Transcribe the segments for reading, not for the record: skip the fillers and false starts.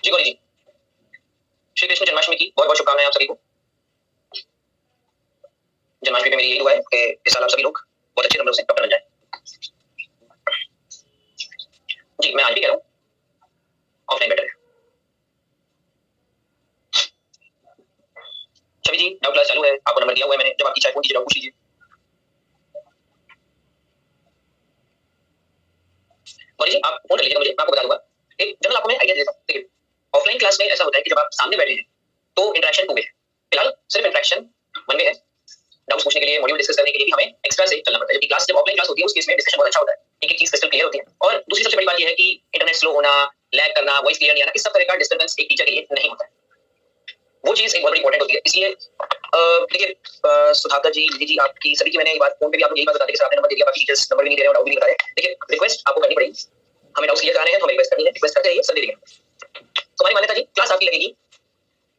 जी गौरी जी, श्री कृष्ण जन्माष्टमी की बहुत बहुत शुभकामनाएं आप सभी को। जन्माष्टमी पे मेरी यही दुआ है कि इस साल आप सभी लोग बहुत अच्छे नंबरों से डॉक्टर बन जाएं। जी मैं आज भी कह रहा हूँ ऑफलाइन बेटर है। छवि जी डाउट क्लास चालू है, आपको नंबर दिया हुआ है मैंने, जब आपकी चाहे फोन कीजिए, डाउट पूछ लीजिए। गौरी जी आप फोन कर लीजिएगा मुझे, मैं आपको बता दूंगा। एक जनरल आपको मैं आइडिया दे देता हूँ। देखिए ऑफलाइन क्लास में ऐसा होता है कि जब आप सामने बैठे हैं तो इंटरेक्शन टू वे है, फिलहाल सिर्फ इंटरेक्शन वन वे है। डाउट्स पूछने के लिए, मॉड्यूल डिस्कस करने के लिए भी हमें एक्स्ट्रा से चलना पड़ता है। जबकि क्लास जब ऑफलाइन क्लास होती है उस केस में डिस्कशन बहुत अच्छा होता है, एक एक चीज क्रिस्टल क्लियर होती है। और दूसरी सबसे बड़ी बात यह है कि इंटरनेट स्लो होना, लैग करना, वॉइस क्लियर नहीं आना, इस सब तरह का डिस्टर्बेंस एक टीचर के लिए नहीं होता है। वो चीज एक बहुत बड़ी इंपॉर्टेंट होती है। इसलिए देखिए सुधाकर जी, दीदी जी, आपकी सभी की मैंने ये बात फोन पे भी आपको यही बात बता दी कि सर आपने नंबर दे दिया, बाकी टीचर्स नंबर भी नहीं दे रहे हैं, डाउट भी नहीं बता रहे। देखिए रिक्वेस्ट आपको करनी पड़ेगी, हमें डाउट्स क्लियर कराने हैं तो हमें रिक्वेस्ट करनी है, रिक्वेस्ट करते रहिए, सब दे देंगे। तो हमारी मान्यता जी क्लास आपकी लगेगी,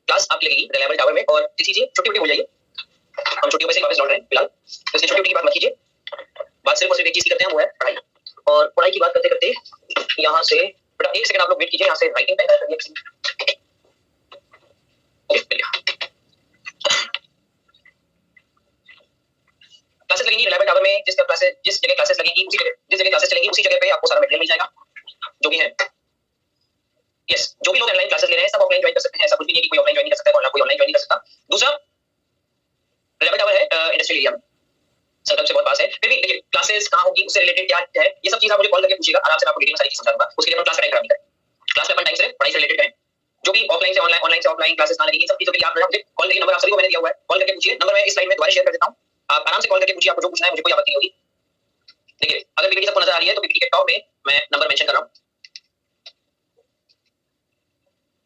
क्लास आपकी लगेगी रिलायबल टावर में। और किसी जी छुट्टी हो जाइए, हम छुट्टियों में से वापस लौट रहे हैं फिलहाल, तो इसलिए छुट्टी की बात मत कीजिए। बात सिर्फ और सिर्फ एक चीज की करते हैं, वो है पढ़ाई। और पढ़ाई की बात करते करते यहाँ से बेटा एक सेकंड आप लोग वेट कीजिए, यहाँ से राइटिंग पेन करिए। क्लासेस लगेंगी रिलायबल टावर में, जिस जगह क्लासेस लगेंगी उसी जगह, जिस जगह क्लासेस चलेंगी उसी जगह पे आपको सारा मटेरियल मिल जाएगा जो भी है। यस, जो भी लोग ऑनलाइन क्लासेस ले रहे हैं सब ऑफलाइन ज्वाइन कर सकते हैं, ऐसा कुछ भी नहीं है कि कोई ऑफलाइन ज्वाइन नहीं कर सकता है, कोई ऑनलाइन ज्वाइन नहीं कर सकता। दूसरा रिलायबल टावर है इंडस्ट्रियल एरिया में, सर्कल से बहुत पास है। फिर भी देखिए क्लासेस कहाँ होगी, उससे रिलेटेड क्या है, ये सब चीज आप मुझे कॉल करके पूछिएगा, आराम से मैं आपको डिटेल में सारी चीज समझा दूंगा। उसके लिए हम क्लास का टाइम खराब नहीं करें, क्लास में अपन टाइम से पढ़ाई से रिलेटेड करें। जो भी ऑफलाइन से ऑनलाइन, ऑनलाइन से ऑफलाइन क्लासेस ना लगेगी, सब चीजों के लिए आप मुझे कॉल करिए। नंबर आप सभी को मैंने दिया हुआ है, कॉल करके पूछिए। नंबर मैं इस स्लाइड में दोबारा शेयर कर देता हूँ, आप आराम से कॉल करके पूछिए, आपको जो पूछना है, मुझे कोई आपत्ति नहीं होगी। देखिए अगर पीपीटी सबको नजर आ रही है तो पीपीटी के टॉप में मैं नंबर मेंशन कर रहा हूँ।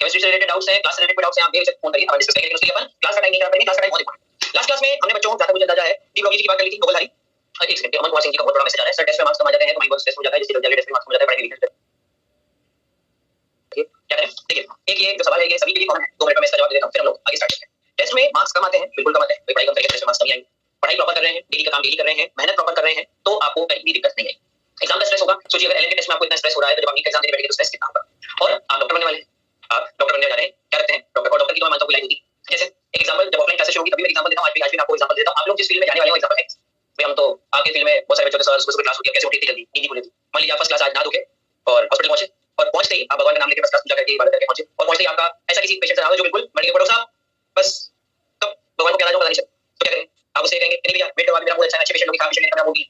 केमिस्ट्री से रिलेटेड डाउट्स हैं, क्लास से रिलेटेड डाउट्स हैं, आप बेझिझक फोन करिए, हम डिस्कस करेंगे। उसके लिए अपन क्लास का टाइम नहीं खराब करेंगे, क्लास का टाइम बहुत इंपॉर्टेंट। लास्ट क्लास में हमने बच्चों को जहां तक मुझे अंदाजा है डी ब्लॉगी की बात कर ली थी, नोबल हरी। एक सेकंड, अमन कुमार सिंह जी का बहुत बड़ा मैसेज आ रहा है, सर टेस्ट में मार्क्स कम आ जाते हैं तो माइंड बहुत स्ट्रेस हो जाता है, जिससे जल्दी टेस्ट में मार्क्स कम हो जाता है, पढ़ाई में वीकनेस। क्या करें, देखिए एक ये जो सवाल है ये सभी के लिए कॉमन है, 2 मिनट में इसका जवाब दे देता हूं, फिर हम लोग आगे स्टार्ट करते हैं। टेस्ट में मार्क्स कम आते हैं, बिल्कुल कम आते हैं, पढ़ाई कम करके टेस्ट में मार्क्स नहीं आएंगे। पढ़ाई प्रॉपर कर रहे हैं, डेली का काम डेली कर रहे हैं, मेहनत प्रॉपर कर रहे हैं, तो आपको कहीं भी दिक्कत नहीं आएगी। एग्जाम का स्ट्रेस होगा, सोचिए अगर एलएन के टेस्ट में आपको इतना स्ट्रेस हो रहा है तो जब आप नीट एग्जाम देने बैठेंगे तो स्ट्रेस कितना होगा। और आप डॉक्टर बनने वाले हैं, आप डॉक्टर बनने जा रहे हैं, क्या करते हैं डॉक्टर, और डॉक्टर की तो मैं मानता हूं कोई लाइन होती है। जैसे एक एग्जांपल, जब ऑफलाइन क्लासेस होगी तभी मैं एग्जांपल देता हूं, आज भी मैं आपको एग्जांपल देता हूं। आप लोग जिस फील्ड में जाने वाले हो एग्जांपल है भाई, हम तो आपके फील्ड में बहुत सारे बच्चों के सर सुबह क्लास होती है, कैसे उठती जल्दी नींद खुली थी। मान लीजिए आप फर्स्ट क्लास आज ना धोके और हॉस्पिटल पहुंचे, और पहुंचते ही आप भगवान का नाम लेके फर्स्ट क्लास पूजा करके इबादत करके पहुंचे, और पहुंचते ही आपका ऐसा किसी पेशेंट से हाल हो जो बिल्कुल मर गया, डॉक्टर साहब बस कब भगवान को क्या पता नहीं चला, तो क्या करें आप उसे कहेंगे नहीं भैया वेट करवा, मेरा बहुत अच्छा है, अच्छे पेशेंट होगी, खराब पेशेंट खराब होगी।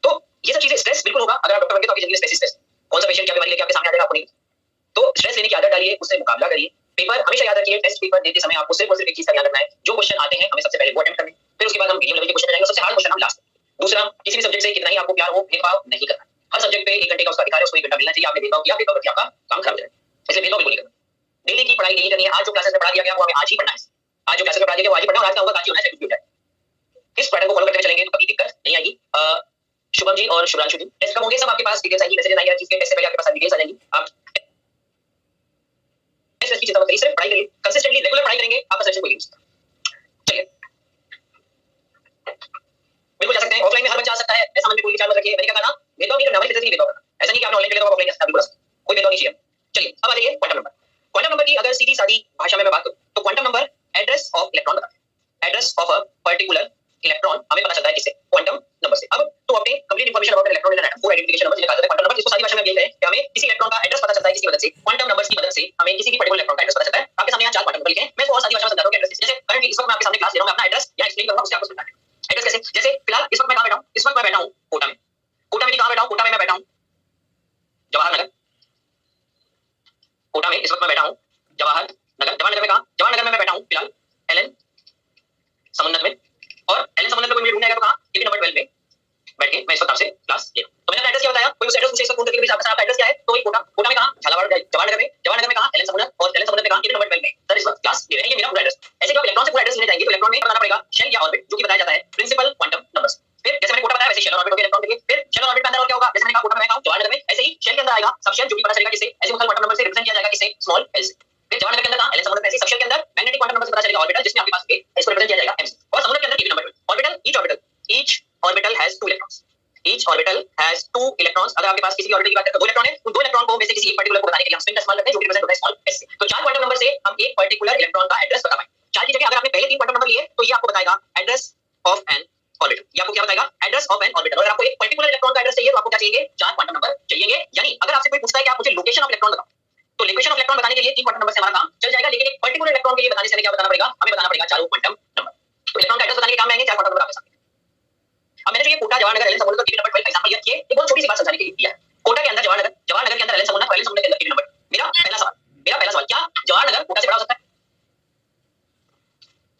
तो ये सब चीजें स्ट्रेस बिल्कुल होगा, अगर आप डॉक्टर बन गए तो आपकी जिंदगी में स्ट्रेस, कौन सा पेशेंट क्या बीमारी लेके आपके सामने आ जाएगा आपको नहीं। तो स्ट्रेस लेने की आदत डालिए, उससे मुकाबला करिए। पेपर हमेशा याद रखिए, टेस्ट पेपर देते समय आपको सिर्फ और सिर्फ एक चीज का ध्यान रखना है, जो क्वेश्चन आते हैं हमें सबसे पहले वो अटेम्प्ट करने, फिर उसके बाद हम मीडियम लेवल के क्वेश्चन जाएंगे, सबसे हार्ड क्वेश्चन हम लास्ट। दूसरा, किसी भी सब्जेक्ट से कितना ही आपको प्यार हो, भेदभाव नहीं करना। हर सब्जेक्ट पे 1 घंटे का उसका अधिकार है, उसको 1 घंटा मिलना चाहिए। आपने भेदभाव किया, पेपर करके आपका काम खराब हो जाएगा, इसलिए भेदभाव बिल्कुल नहीं करना। डेली की पढ़ाई डेली करनी है। आज जो क्लासेस में पढ़ा दिया गया वो हमें आज ही पढ़ना है, आज जो क्लासेस में पढ़ा दिया गया वो आज ही पढ़ना, और आज का होगा आज ही होना है, कुछ भी हो जाए। इस पैटर्न को फॉलो करते चलेंगे तो कभी दिक्कत नहीं आएगी। शुभम जी और शुभ्रांशु जी टेस्ट कब होंगे, सब आपके पास डिटेल्स आएंगी, मैसेज आएंगे, हर चीज के टेस्ट से पहले आपके पास डिटेल्स आ जाएंगी। आप टेस्ट की चिंता मत करिए, सिर्फ पढ़ाई करिए, कंसिस्टेंटली रेगुलर पढ़ाई करेंगे, आपका सिलेक्शन कोई नहीं होगा। चलिए बिल्कुल जा सकते हैं, ऑफलाइन में हर बच्चा आ सकता है, ऐसा मन में कोई विचार मत रखिए। मैंने क्या कहा, भेदभाव नहीं करना, हमारी फितरत नहीं भेदभाव करना। ऐसा नहीं कि आपने ऑनलाइन किया तो आप ऑफलाइन आ सकते, बिल्कुल कोई भेदभाव नहीं चाहिए। चलिए अब आ जाइए क्वांटम नंबर। क्वांटम नंबर की अगर सीधी सादी भाषा में मैं बात करूं तो quantum number address of electron बताता है, address of a particular electron हमें पता चलता है किससे, क्वांटम नंबर से। अब to obtain complete information about electron in an atom, for identification number जिसे कहा जाता है क्वांटम नंबर, इसको सादी भाषा में हम यही कहें कि हमें किसी इलेक्ट्रॉन का एड्रेस पता चलता है, किसकी मदद से, क्वांटम नंबर्स की मदद से हमें किसी भी पर्टिकुलर इलेक्ट्रॉन का एड्रेस पता चलता है। आपके सामने यहाँ 4 क्वांटम नंबर लिखे हैं, मैं इसको और सादी भाषा में समझाता हूं कि एड्रेस जैसे करंटली इस वक्त मैं आपके सामने क्लास ले रहा हूं, मैं अपना एड्रेस यहां एक्सप्लेन करूंगा, उससे आपको समझ आएगा एड्रेस कैसे। जैसे फिलहाल इस वक्त मैं कहां बैठा हूं, इस वक्त मैं बैठा हूं कोटा में। कोटा में कहां बैठा हूं, कोटा में मैं बैठा हूं जवाहर नगर। कोटा में इस वक्त मैं बैठा हूं जवाहर नगर। जवाहर नगर में कहां, जवाहर नगर में मैं बैठा हूं फिलहाल एलएन समुद्र में, और एलएन समुद्र में कोई मुझे ढूंढने आएगा तो कहां, टिकट नंबर 12 में बैठ के मैं इस वक्त आपसे क्लास ले रहा हूं। तो मैंने अपना एड्रेस क्या बताया, कोई उस एड्रेस पूछे, इसको फोन करके आपका एड्रेस क्या है, तो वही कोटा। कोटा में कहां, झालावाड़ जवाहर नगर में, जवाहर नगर में कहां एलएन समुद्र, और एलएन समुद्र में कहां टिकट नंबर 12 में, सर इस वक्त क्लास ले रहे हैं, ये मेरा पूरा एड्रेस। ऐसे जब इलेक्ट्रॉन से पूरा एड्रेस लेने जाएंगे तो इलेक्ट्रॉन में बताना पड़ेगा शेल या ऑर्बिट, जो कि बताया जाता है प्रिंसिपल क्वांटम नंबर्स। फिर जैसे मैंने कोटा बताया वैसे शेल और ऑर्बिट हो गया इलेक्ट्रॉन के लिए। फिर शेल और ऑर्बिट में अंदर और क्या होगा, जैसे मैंने कहा कोटा में मैं कहां जवाहर नगर में, ऐसे ही शेल के अंदर आएगा सब शेल, जो कि पता चलेगा किसे, ऐसे क्वांटम नंबर से रिप्रेजेंट किया जाएगा किसे, स्मॉल एल से। फिर जवाहर नगर के अंदर कहां एलएन समुद्र में, ऐसे सब शेल के अंदर मैग्नेटिक क्वांटम नंबर से पता चलेगा ऑर्बिटल, जिसमें आपके पास के इसको रिप्रेजेंट किया जाएगा एम से। और समुद्र के अंदर ticket number 12 orbital, each orbital has 2 electrons, each orbital has 2 electrons. अगर आपके पास किसी भी ऑर्बिटल की बात करें तो 2 इलेक्ट्रॉन है, उन 2 इलेक्ट्रॉन को में से किसी एक पर्टिकुलर को बताने के लिए हम स्पिन का इस्तेमाल करते हैं, जो कि रिप्रेजेंट होता है स्मॉल एस से। एक पर्टिकुलर इलेक्ट्रॉन का एड्रेस बता पाए। चार की जगह अगर आपने पहले 3 क्वांटम नंबर लिए तो ये आपको बताएगा एड्रेस ऑफ एन ऑर्बिटल। ये आपको क्या बताएगा? Address of N orbital. अगर आपको एक पर्टिकुलर इलेक्ट्रॉन का एड्रेस चाहिए तो आपको क्या चाहिए? 4 क्वांटम नंबर चाहिए। यानी अगर आपसे कोई पूछता है कि आप मुझे लोकेशन ऑफ इलेक्ट्रॉन बताओ, तो लोकेशन ऑफ इलेक्ट्रॉन बताने के लिए 3 क्वांटम नंबर से हमारा काम चल जाएगा, लेकिन एक पर्टिकुलर इलेक्ट्रॉन के लिए बताने से हमें क्या बताना पड़ेगा? हमें बताना पड़ेगा 4 क्वांटम नंबर। तो इलेक्ट्रॉन का एड्रेस बताने के काम में आएंगे 4 क्वांटम नंबर आपके सामने। अब मैंने जो ये कोटा जवाहरनगर एलन समुद्र टीवी नंबर 12 का एग्जांपल लिया, ये एक बहुत छोटी सी बात समझाने के लिए दिया है। कोटा के अंदर जवाहरनगर, जवाहरनगर के अंदर एलन समुद्र, एलन समुद्र के अंदर टीवी नंबर। मेरा पहला सवाल, क्या जवाहरनगर कोटा से बड़ा हो सकता है?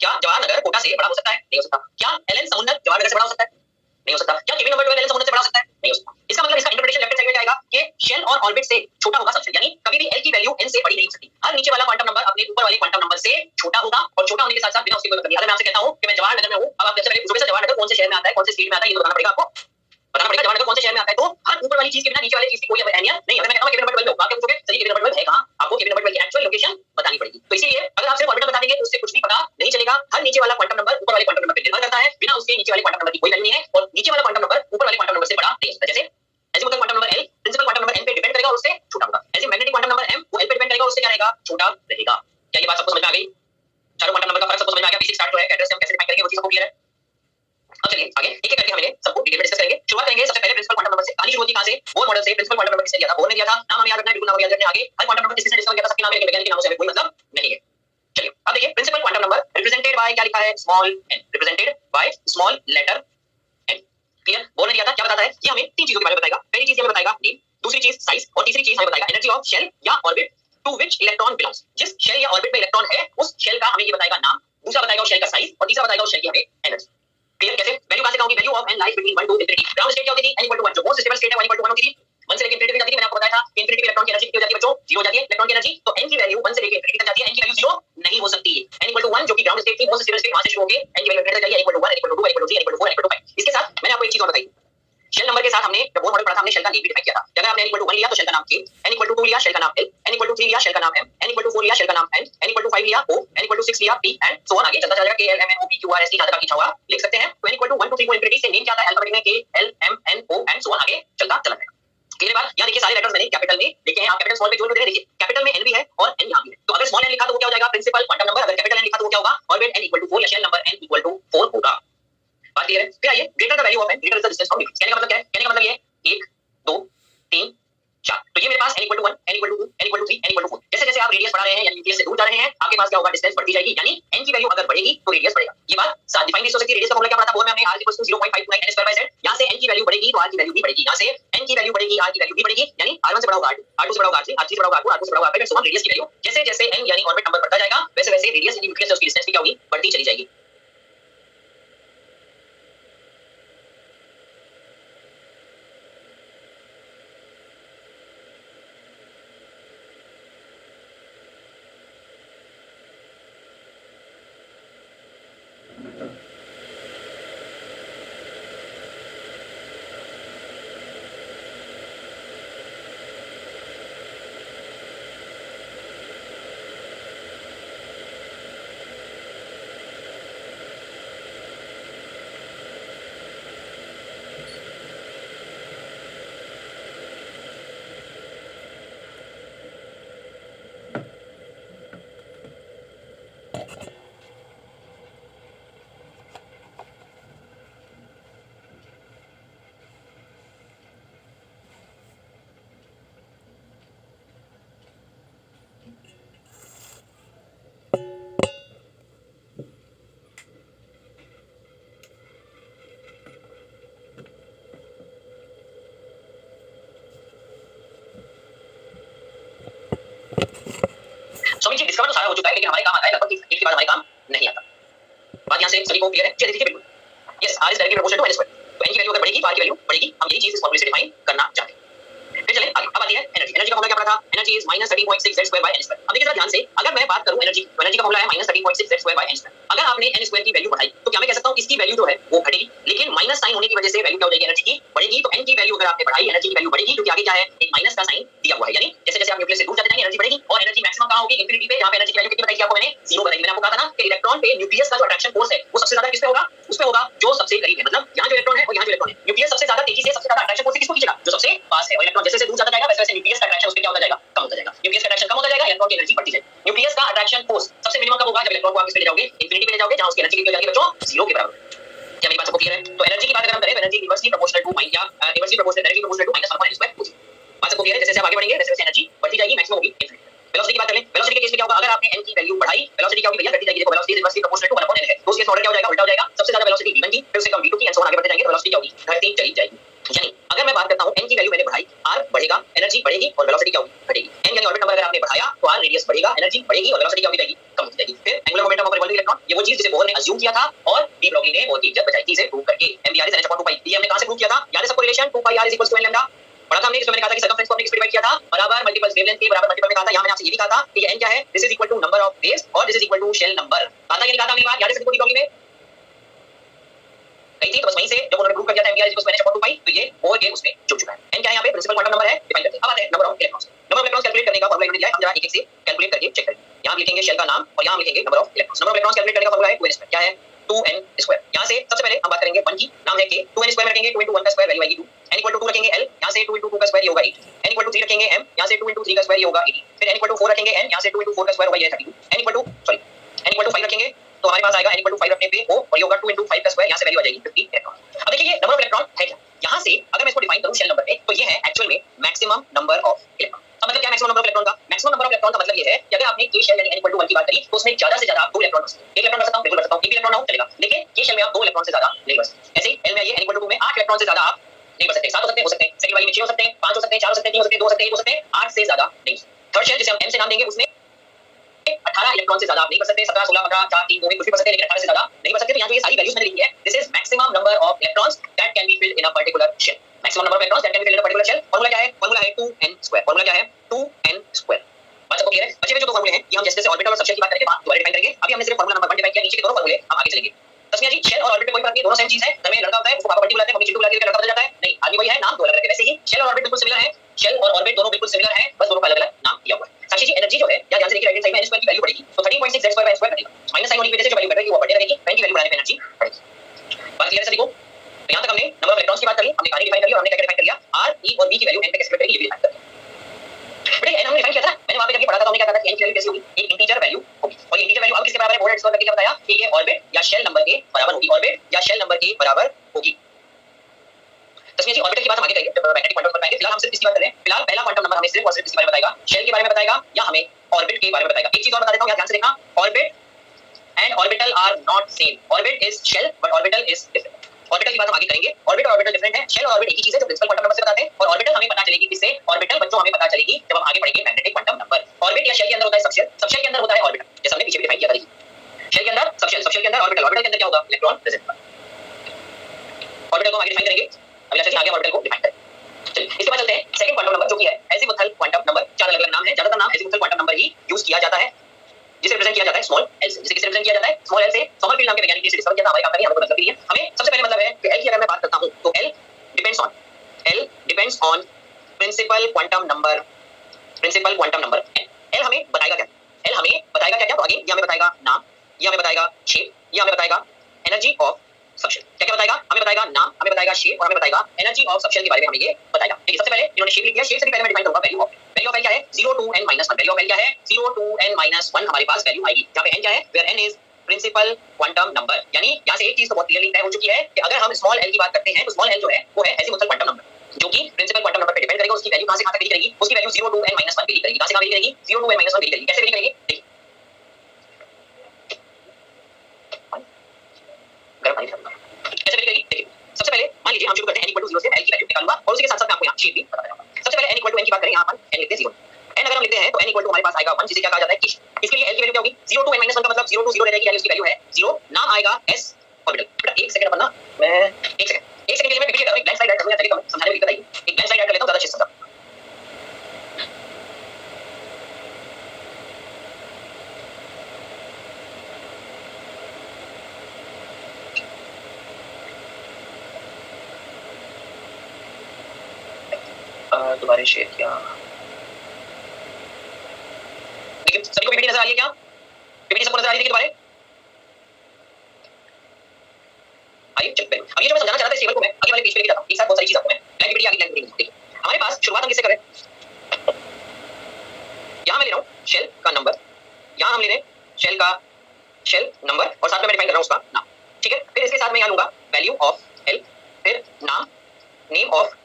क्या जवाहरनगर कोटा से बड़ा हो सकता है? नहीं हो सकता। क्या एलन समुद्र जवाहरनगर से बड़ा हो सकता है? नहीं हो सकता। क्या केवी नंबर 12 एलन समुद्र से बड़ा हो सकता है? नहीं हो सकता। इसका मतलब इसका इंटरप्रिटेशन लेफ्ट हैंड साइड में क्या आएगा कि शेल और ऑर्बिट से छोटा होगा सबसे, यानी कभी भी एल की वैल्यू एन से बड़ी नहीं हो सकती। हर नीचे वाला क्वांटम नंबर अपने ऊपर वाले क्वांटम नंबर से छोटा होगा, और छोटा होने के साथ साथ बिना उसके कोई मतलब नहीं। अगर मैं आपसे कहता हूं कि मैं जवाहरनगर में हूं, अब आप सबसे पहले पूछोगे सर जवाहरनगर कौन से शहर में आता है, कौन से स्टेट में आता है, ये तो बताना पड़ेगा आपको। बताना पड़ेगा जवाहरनगर कौन से शहर में आता है। तो हर ऊपर वाली चीज के बिना नीचे वाली चीज की कोई अहमियत नहीं। अगर मैं कहता हूं केवी नंबर 12 में, आप क्या पूछोगे सर ये केवी नंबर 12 है कहां? आपको केवी नंबर 12 की एक्चुअल लोकेशन बतानी पड़ेगी। तो इसीलिए अगर आप सिर्फ ऑर्बिटल बता देंगे तो उससे कुछ भी पता नहीं चलेगा। हर नीचे वाला क्वांटम नंबर ऊपर वाले क्वांटम नंबर पे निर्भर करता है, बिना उसके नीचे वाले क्वांटम नंबर की कोई वैल्यू नहीं है, और नीचे वाला क्वांटम नंबर ऊपर वाले क्वांटम नंबर से बड़ा नहीं होता। जैसे azimuthal quantum number L principal quantum number N पे डिपेंड करेगा और उससे छोटा होगा। ऐसे मैग्नेटिक क्वांटम नंबर एम वो एल पे डिपेंड करेगा और उससे क्या रहेगा? छोटा रहेगा। क्या ये बात सबको समझ में आ गई? चारों क्वांटम नंबर का फर्क सबको समझ में आ गया? बेसिक स्टार्ट जो है एड्रेस से हम कैसे डिफाइन करेंगे वो चीज सबको क्लियर है। अब चलिए आगे एक एक करके हम सबको डिटेल में डिस्कस करेंगे। शुरुआत करेंगे सबसे पहले प्रिंसिपल क्वांटम नंबर से। कहानी शुरू होती है कहां से? बोर मॉडल से। प्रिंसिपल क्वांटम नंबर किसने दिया था? बोर ने दिया था। नाम हमें याद रखना है, बिल्कुल नाम याद रखना है। आगे हर क्वांटम नंबर किसने डिस्कवर किया था सबके नाम है, लेकिन वैज्ञानिक के नामों से हमें कोई मतलब नहीं है। चलिए अब देखिए principal quantum number represented by क्या लिखा है? Small N, represented by small letter N. Clear? Bohr ने दिया था, क्या बताता है? ये हमें तीन चीजों के बारे में बताएगा। पहली चीज हमें बताएगा नेम, दूसरी चीज साइज, और तीसरी चीज हमें बताएगा एनर्जी ऑफ शेल या orbit to which electron belongs. जिस शेल या ऑर्बिट में इलेक्ट्रॉन है उस शेल का हमें ये बताएगा नाम, दूसरा बताएगा उस शेल का साइज, और तीसरा बताएगा उस शेल की हमें एनर्जी। क्लियर? कैसे? वैल्यू कहां से कहूंगी? Value of N lies between 1 to infinity. Ground state क्या होती थी? n = 1। जो मोस्ट स्टेबल स्टेट है 1 = 1 होती थी। 1 से लेकर इंफिनिटी तक जाती थी। मैंने आपको बताया था कि इंफिनिटी पे इलेक्ट्रॉन की एनर्जी कितनी हो जाती है बच्चों? 0 हो जाती है इलेक्ट्रॉन की एनर्जी। तो n की वैल्यू 1 से लेकर इंफिनिटी तक जाती है, n की वैल्यू 0 नहीं हो सकती। n = 1 जो कि ग्राउंड स्टेट थी, मोस्ट स्टेबल स्टेट, वहां से शुरू होके n की वैल्यू इंफिनिटी तक जाएगी। n = 1, n = 2, n = 3, n = 4, n = 5। इसके साथ मैंने आपको एक चीज और बताई। शेल नंबर के साथ हमने जब बोर मॉडल पढ़ा था हमने शेल का नेम भी डिफाइन किया था। अगर आपने n = 1 लिया तो शेल का नाम k, n = 2 लिया शेल का नाम l, n = 3 लिया शेल का नाम m, n = 4 लिया शेल का नाम n, n = 5 लिया o, n = 6 लिया p एंड सो ऑन। आगे चलता जाएगा k l m n o p q r s t, जहां तक आपकी इच्छा हुआ लिख सकते हैं। तो n = 1 2 3 4 इंफिनिटी से नेम क्या आता है अल्फाबेट में? k l m n o and so on. आगे चलता चला जाएगा। क्लियर बात? यहां देखिए सारे लेटर्स मैंने कैपिटल में लिखे हैं। आप कैपिटल स्मॉल पे जोड़ दे देखिए कैपिटल में n भी है और n यहां भी है। तो अगर स्मॉल n लिखा तो वो क्या हो जाएगा? Principal quantum number. अगर कैपिटल n लिखा तो वो क्या होगा? ऑर्बिट n = 4 या शेल नंबर n = 4 होगा। बात क्लियर है? फिर आइए greater the value of n, greater the distance from nucleus. कहने का मतलब क्या है? कहने का मतलब ये 1 2 3 4। तो ये मेरे पास n = 1, n = 2, n = 3, n = 4। जैसे जैसे आप रेडियस बढ़ा रहे हैं या न्यूक्लियस से दूर जा रहे हैं, आपके पास क्या होगा? डिस्टेंस बढ़ती जाएगी। यानी n की वैल्यू अगर बढ़ेगी तो रेडियस बढ़ेगा। ये बात साफ डिफाइन हो सकती है। रेडियस का फॉर्मूला क्या पढ़ा था? बोर में हमने r = 0.529 n²/z। यहां से n की वैल्यू बढ़ेगी तो r की वैल्यू भी बढ़ेगी। यहां से n की वैल्यू बढ़ेगी r की वैल्यू भी बढ़ेगी। यानी r1 से बड़ा होगा r2, r2 से बड़ा होगा r3, r3 से बड़ा होगा r4, r4 से बड़ा होगा r5 and so on. Radius की वैल्यू जैसे जैसे n यानी ऑर्बिट नंबर बढ़ता जाएगा वैसे वैसे रेडियस यानी न्यूक्लियस से उसकी डिस्टेंस भी क्या होगी? बढ़ती चली जाएगी। स्वामी जी डिस्कवर तो सारा हो चुका है, लेकिन हमारे काम आता है लगभग एक के बाद हमारे काम नहीं आता। बात यहाँ से सभी को क्लियर है? चलिए देखिए बिल्कुल। Yes r is directly proportional to n square. तो n की वैल्यू अगर बढ़ेगी तो r की वैल्यू बढ़ेगी। हम यही चीज इस फॉर्मूले से डिफाइन करना चाहते हैं। फिर चलें आगे। अब आती है एनर्जी। एनर्जी का फॉर्मूला क्या पढ़ा था? Energy is -13.6 z²/n²। अब देखिए जरा ध्यान से, अगर मैं बात करूं एनर्जी, तो एनर्जी का फॉर्मूला है -13.6 z²/n²। अगर आपने n² की वैल्यू बढ़ाई तो क्या मैं कह सकता हूं इसकी वैल्यू जो है वो घटेगी, लेकिन माइनस साइन होने की वजह से वैल्यू क्या हो जाएगी? एनर्जी की बढ़ेगी। तो n की वैल्यू अगर आपने बढ़ाई, एनर्जी की वैल्यू बढ़ेगी क्योंकि आगे क्या है? एक माइनस का साइन दिया हुआ है। यानी जैसे जैसे आप न्यूक्लियस से दूर जाते जाएंगे एनर्जी बढ़ेगी, और एनर्जी मैक्सिमम कहां होगी? इंफिनिटी पे, जहां पे एनर्जी की वैल्यू कितनी बताई थी आपको मैंने? 0 बताई। मैंने आपको कहा था ना कि इलेक्ट्रॉन पे न्यूक्लियस का जो अट्रैक्शन फोर्स है वो सबसे ज्यादा किस पे होगा? उस पे होगा जो सबसे करीब है। मतलब यहां जो इलेक्ट्रॉन है और यहां जो इलेक्ट्रॉन है, न्यूक्लियस सबसे ज्यादा तेजी से सबसे ज्यादा अट्रैक्शन फोर्स किसको खींचेगा? जो सबसे पास है। और इलेक्ट्रॉन जैसे जैसे दूर जाता जाएगा वैसे वजह से न्यूक्लियस का अट्रैक्शन उस पे क्या होता जाएगा, कम होता जाएगा। न्यूक्लियस का अट्रैक्शन कम होता जाएगा, इलेक्ट्रॉन की एनर्जी बढ़ती जाएगी। न्यूक्लियस का अट्रैक्शन फोर्स सबसे मिनिमम कब होगा, जब इलेक्ट्रॉन को आप किस पे ले जाओगे, इंफिनिटी पे ले जाओगे, जहां उसकी एनर्जी कितनी हो जाएगी बच्चों, 0 के बराबर। क्या मेरी बात सबको क्लियर है? तो एनर्जी की बात अगर हम करें तो energy inversely proportional to minus या inversely proportional energy proportional to minus 1/n² होगी। बात सबको क्लियर है? जैसे जैसे हम आगे बढ़ेंगे वैसे वैसे एनर्जी बढ़ती जाएगी, मैक्सिमम होगी इंफिनिटी। वेलोसिटी की बात करें, वेलोसिटी के केस में क्या होगा, अगर आपने n की वैल्यू बढ़ाई, वेलोसिटी क्या होगी भैया, घटती जाएगी। देखो velocity is inversely proportional to 1/n है, तो उस केस में ऑर्डर क्या हो जाएगा, उल्टा हो जाएगा। सबसे ज्यादा वेलोसिटी v1 की, फिर उससे कम v2 की, एंड सो ऑन आगे बढ़ते जाएंगे तो वेलोसिटी क्या होगी, घटती चली जाएगी। यानी अगर मैं बात करता हूं n की वैल्यू मैंने बढ़ाई, r बढ़ेगा, एनर्जी बढ़ेगी और वेलोसिटी क्या होगी, घटेगी। n यानी ऑर्बिट नंबर अगर आपने बढ़ाया तो r रेडियस बढ़ेगा, एनर्जी बढ़ेगी और वेलोसिटी क्या होगी जाएगी, कम होती जाएगी। फिर angular momentum of revolving electron, ये वो चीज जिसे बोर ने अज्यूम किया था और डी ब्रॉगली ने बहुत ही इज्जत बचाई थी इसे प्रूव करके। mvr is nh/2π, ये हमने कहां से प्रूव किया था, याद है सबको रिलेशन 2πr = n लैम्डा पढ़ा था हमने, इसमें मैंने कहा था कि सर्कमफ्रेंस को हमने किस पे डिवाइड किया था, बराबर मल्टीपल्स वेवलेंथ के बराबर मल्टीपल में कहा था। यहां मैंने आपसे ये भी कहा था कि ये n क्या है, this is equal to number of waves और this is equal to shell number. कहा था ये कहा था अगली बार, याद है सबको डी ब्रॉगली में कही थी, तो बस वहीं से जब उन्होंने प्रूव कर दिया था mvr = nh/2π, तो ये और ये उसमें जुड़ चुका है। n क्या है, यहां पे प्रिंसिपल क्वांटम नंबर है, डिफाइन करते हैं। अब आते हैं number of electrons. Number of electrons calculate करने का फार्मूला इन्होंने दिया है, हम जरा एक एक से कैलकुलेट करके चेक करेंगे। यहां लिखेंगे शेल का नाम और यहां लिखेंगे number of electrons. Number of electrons calculate करने का फार्मूला है 2n², क्या है 2n²। यहां से सबसे पहले हम बात करेंगे 1 की, नाम है k, 2n² में रखेंगे 2 * 1 का स्क्वायर वैल्यू आएगी 2, n = 2 रखेंगे l, यहां से 2 * 2 का स्क्वायर ये होगा 8, n = 3 रखेंगे m, यहां से 2 * 3 का स्क्वायर ये होगा 18, फिर n = 4 रखेंगे n, यहां से 2 * 4 का स्क्वायर होगा ये 32, n = 5 रखेंगे तो हमारे पास आएगा n = 5 रखने पे o और ये होगा 2 * 5 का स्क्वायर, यहां से वैल्यू आ जाएगी 50 इलेक्ट्रॉन। अब देखिए ये नंबर ऑफ इलेक्ट्रॉन है क्या, यहां से अगर मैं इसको डिफाइन करूं शेल नंबर पे, तो ये है एक्चुअल में मैक्सिमम नंबर ऑफ इलेक्ट्रॉन। अब मतलब क्या मैक्सिमम नंबर ऑफ इलेक्ट्रॉन का, मैक्सिमम नंबर ऑफ इलेक्ट्रॉन का मतलब ये है कि अगर आपने k शेल यानी n = 1 की बात करी तो उसमें ज्यादा से ज्यादा आप 2 इलेक्ट्रॉन बच सकते हैं। 1 इलेक्ट्रॉन बच सकता हूं, बिल्कुल बच सकता हूं, 1 इलेक्ट्रॉन ना हो चलेगा, लेकिन k शेल में आप 2 इलेक्ट्रॉन से ज्यादा नहीं बच सकते। ऐसे ही l में आइए, n = 2 में 8 इलेक्ट्रॉन से ज्यादा आप नहीं बच सकते, 7 हो सकते हैं, सेकंड वाली में 6 हो सकते हैं, 5 हो सकते हैं, 4 हो सकते हैं, 3 हो सकते हैं, 2 हो सकते हैं, 1 हो सकते हैं, 8 से ज्यादा नहीं। थर्ड शेल जिसे हम m से नाम देंगे, उसमें 18 इलेक्ट्रॉन से ज्यादा आप नहीं बच सकते, 17 16 15 4 3 2 में कुछ भी बच सकते हैं, लेकिन 18 से ज्यादा नहीं बच सकते। तो यहां जो ये सारी वैल्यूज मैंने लिखी है, this is maximum number of electrons that can be filled in a particular shell. Maximum number of electrons that can be filled in a particular shell. Formula क्या है, फार्मूला है 2n²। फार्मूला क्या है 2n²। बात सबको clear है? बचे हुए जो दो फार्मूले हैं, ये हम जैसे जैसे ऑर्बिटल और सबशेल की बात करेंगे दोबारा डिफाइन करेंगे। अभी हमने सिर्फ फार्मूला नंबर 1 डिफाइन किया, नीचे के दोनों फार्मूले हम आगे चलेंगे। तस्मिया जी, शेल और ऑर्बिट में कोई फर्क नहीं, दोनों सेम चीज है। घर में लड़का होता है उसको पापा बंटी बुलाते हैं, मम्मी चिंटू बुलाती है, लड़का बदल जाता है, नहीं आदमी वही है, नाम दो अलग अलग है। वैसे ही शेल और ऑर्बिट बिल्कुल सिमिलर है, शेल और ऑर्बिट दोनों बिल्कुल सिमिलर है, बस दोनों का अलग अलग नाम दिया हुआ है। साक्षी जी एनर्जी जो है, या ध्यान से देखिए, राइट हैंड साइड में n² की वैल्यू बढ़ेगी तो 13.6 z² घटेगा, माइनस साइन होने की वजह से जो वैल्यू घटेगी वो बढ़ने लगेगी, n की वैल्यू बढ़ाने पे एनर्जी बढ़ेगी। बात क्लियर है सभी को? तो यहां तक हमने नंबर ऑफ इलेक्ट्रॉन्स की बात करी, हमने कहानी डिफाइन करी और हमने क्या डिफाइन कर लिया, r e और v की वैल्यू n पे कैसे करेगी ये भी डिफाइन कर दिया। बेटे n हमने डिफाइन किया था, मैंने वहां पे जब ये पढ़ा था तो हमने क्या कहा था कि n की वैल्यू कैसी होगी, एक इंटीजर वैल्यू होगी, और ये इंटीजर वैल्यू अब किसके बराबर है, बोर्ड डिस्कवर करके क्या बताया कि ये ऑर्बिट या शेल नंबर के बराबर होगी, ऑर्बिट या शेल नंबर के बराबर होगी। तस्वीर जी ऑर्बिटल की बात हम आगे करेंगे जब मैग्नेटिक क्वांटम पर पाएंगे, फिलहाल हम सिर्फ इसकी बात कर रहे हैं। फिलहाल पहला क्वांटम नंबर हमें सिर्फ और सिर्फ इसके बारे में बताएगा, शेल के बारे में बताएगा या हमें ऑर्बिट के बारे में बताएगा। एक चीज और बता देता हूं, ध्यान से देखना, orbit and orbital are not same. Orbit is shell but orbital is different. Orbital की बात हम आगे करेंगे, ऑर्बिट और ऑर्बिटल डिफरेंट है, शेल और ऑर्बिट एक ही चीज है जो प्रिंसिपल क्वांटम नंबर से बताते हैं, और ऑर्बिटल हमें पता चलेगी किससे, ऑर्बिटल बच्चों हमें पता चलेगी जब हम आगे पढ़ेंगे मैग्नेटिक क्वांटम नंबर। ऑर्बिट या शेल के अंदर होता है सबशेल, सबशेल के अंदर होता है ऑर्बिटल, जैसे हमने पीछे भी डिफाइन किया था। शेल के अंदर सबशेल, सबशेल के अंदर ऑर्बिटल, ऑर्बिटल के अंदर क्या होगा, इलेक्ट्रॉन प्रेजेंट होगा। ऑर्बिटल को आगे डिफाइन करेंगे, अब जैसे आगे ऑर्बिटल को डिफाइन करेंगे। चलिए इसके बाद चलते हैं सेकंड क्वांटम नंबर जो कि है एज़ीमुथल क्वांटम नंबर। चार अलग अलग नाम है, ज्यादातर नाम एज़ीमुथल क्वांटम नंबर ही यूज किया जाता है, जिसे रिप्रेजेंट किया जाता है स्मॉल एल से। जिसे किससे रिप्रेजेंट किया जाता है, स्मॉल एल से। समरफील्ड नाम के वैज्ञानिक ने इसे डिस्कवर किया था, हमारे काम का नहीं, हमको मतलब नहीं है। हमें सबसे पहले मतलब है कि एल की अगर मैं बात करता हूं तो L depends on principal quantum number, principal quantum number. L हमें बताएगा क्या, एल हमें बताएगा क्या क्या, तो आगे ये हमें बताएगा नाम, ये हमें बताएगा शेप, ये हमें बताएगा एनर्जी ऑफ सबशेल। क्या क्या बताएगा, हमें बताएगा नाम, हमें बताएगा शेप और हमें बताएगा एनर्जी ऑफ सबशेल के बारे में हमें ये बताएगा। ठीक है, सबसे पहले इन्होंने शेप लिख दिया, शेप से भी पहले मैं डिफाइन करूंगा value of. Value of L क्या है, 0 to n - 1। Value of L क्या है, 0 to n - 1 हमारे पास वैल्यू आएगी। यहां पे n क्या है, where n is principal quantum number. यानी यहां से एक चीज तो बहुत क्लियरली तय हो चुकी है कि अगर हम स्मॉल एल की बात करते हैं तो स्मॉल एल जो है वो है एज़ीमुथल क्वांटम नंबर, जो कि प्रिंसिपल क्वांटम नंबर पे डिपेंड करेगा। उसकी वैल्यू कहां से कहां तक वेरी करेगी, उसकी वैल्यू 0 to n - 1 वेरी करेगी। कहां से कहां वेरी करेगी, 0 to n - 1 वेरी करेगी। कैसे वेरी करेगी, देखिए गर्म पानी डालूंगा, कैसे वेरी करेगी देखिए। सबसे पहले मान लीजिए हम शुरू करते हैं n = 0 से l की वैल्यू निकालूंगा और उसी के साथ साथ मैं आपको यहां शेप भी बता दूंगा। सबसे पहले n = n की बात करें, यहां अपन n लिखते हैं 0। n अगर हम लिखते हैं तो n = हमारे पास आएगा 1, जिसे क्या कहा जाता है k। इसके लिए l की वैल्यू क्या होगी, 0 to n - 1 का मतलब 0 to 0 रहेगी, यानी उसकी वैल्यू है 0। नाम आएगा s ऑर्बिटल। बेटा एक सेकंड अपन ना, मैं एक सेकंड के लिए मैं रिपीट कर रहा हूं, एक ब्लैंक स्लाइड ऐड करूंगा ताकि समझाने में दिक्कत आएगी। एक ब्लैंक स्लाइड ऐड कर लेता हूं, ज्यादा अच्छे से समझा। दोबारा शेयर किया, देखिए सभी को पीपीटी नजर आ रही है क्या, पीपीटी सबको नजर आ रही है दोबारा आइए चल पे। अब ये जो मैं समझाना चाह रहा था इस टेबल को मैं आगे वाले पेज पे लेके जाता हूं, एक साथ बहुत सारी चीज आपको मैं ब्लैंक पीपीटी आगे ब्लैंक पीपीटी देखिए। हमारे पास शुरुआत हम किससे कर रहे हैं, यहाँ मैं ले रहा हूँ शेल का नंबर, यहाँ हम ले रहे हैं शेल का शेल नंबर और साथ में मैं डिफाइन कर रहा हूँ उसका नाम, ठीक है। फिर इसके साथ मैं यहाँ लूंगा वैल्यू ऑफ एल, फिर नाम नेम ऑफ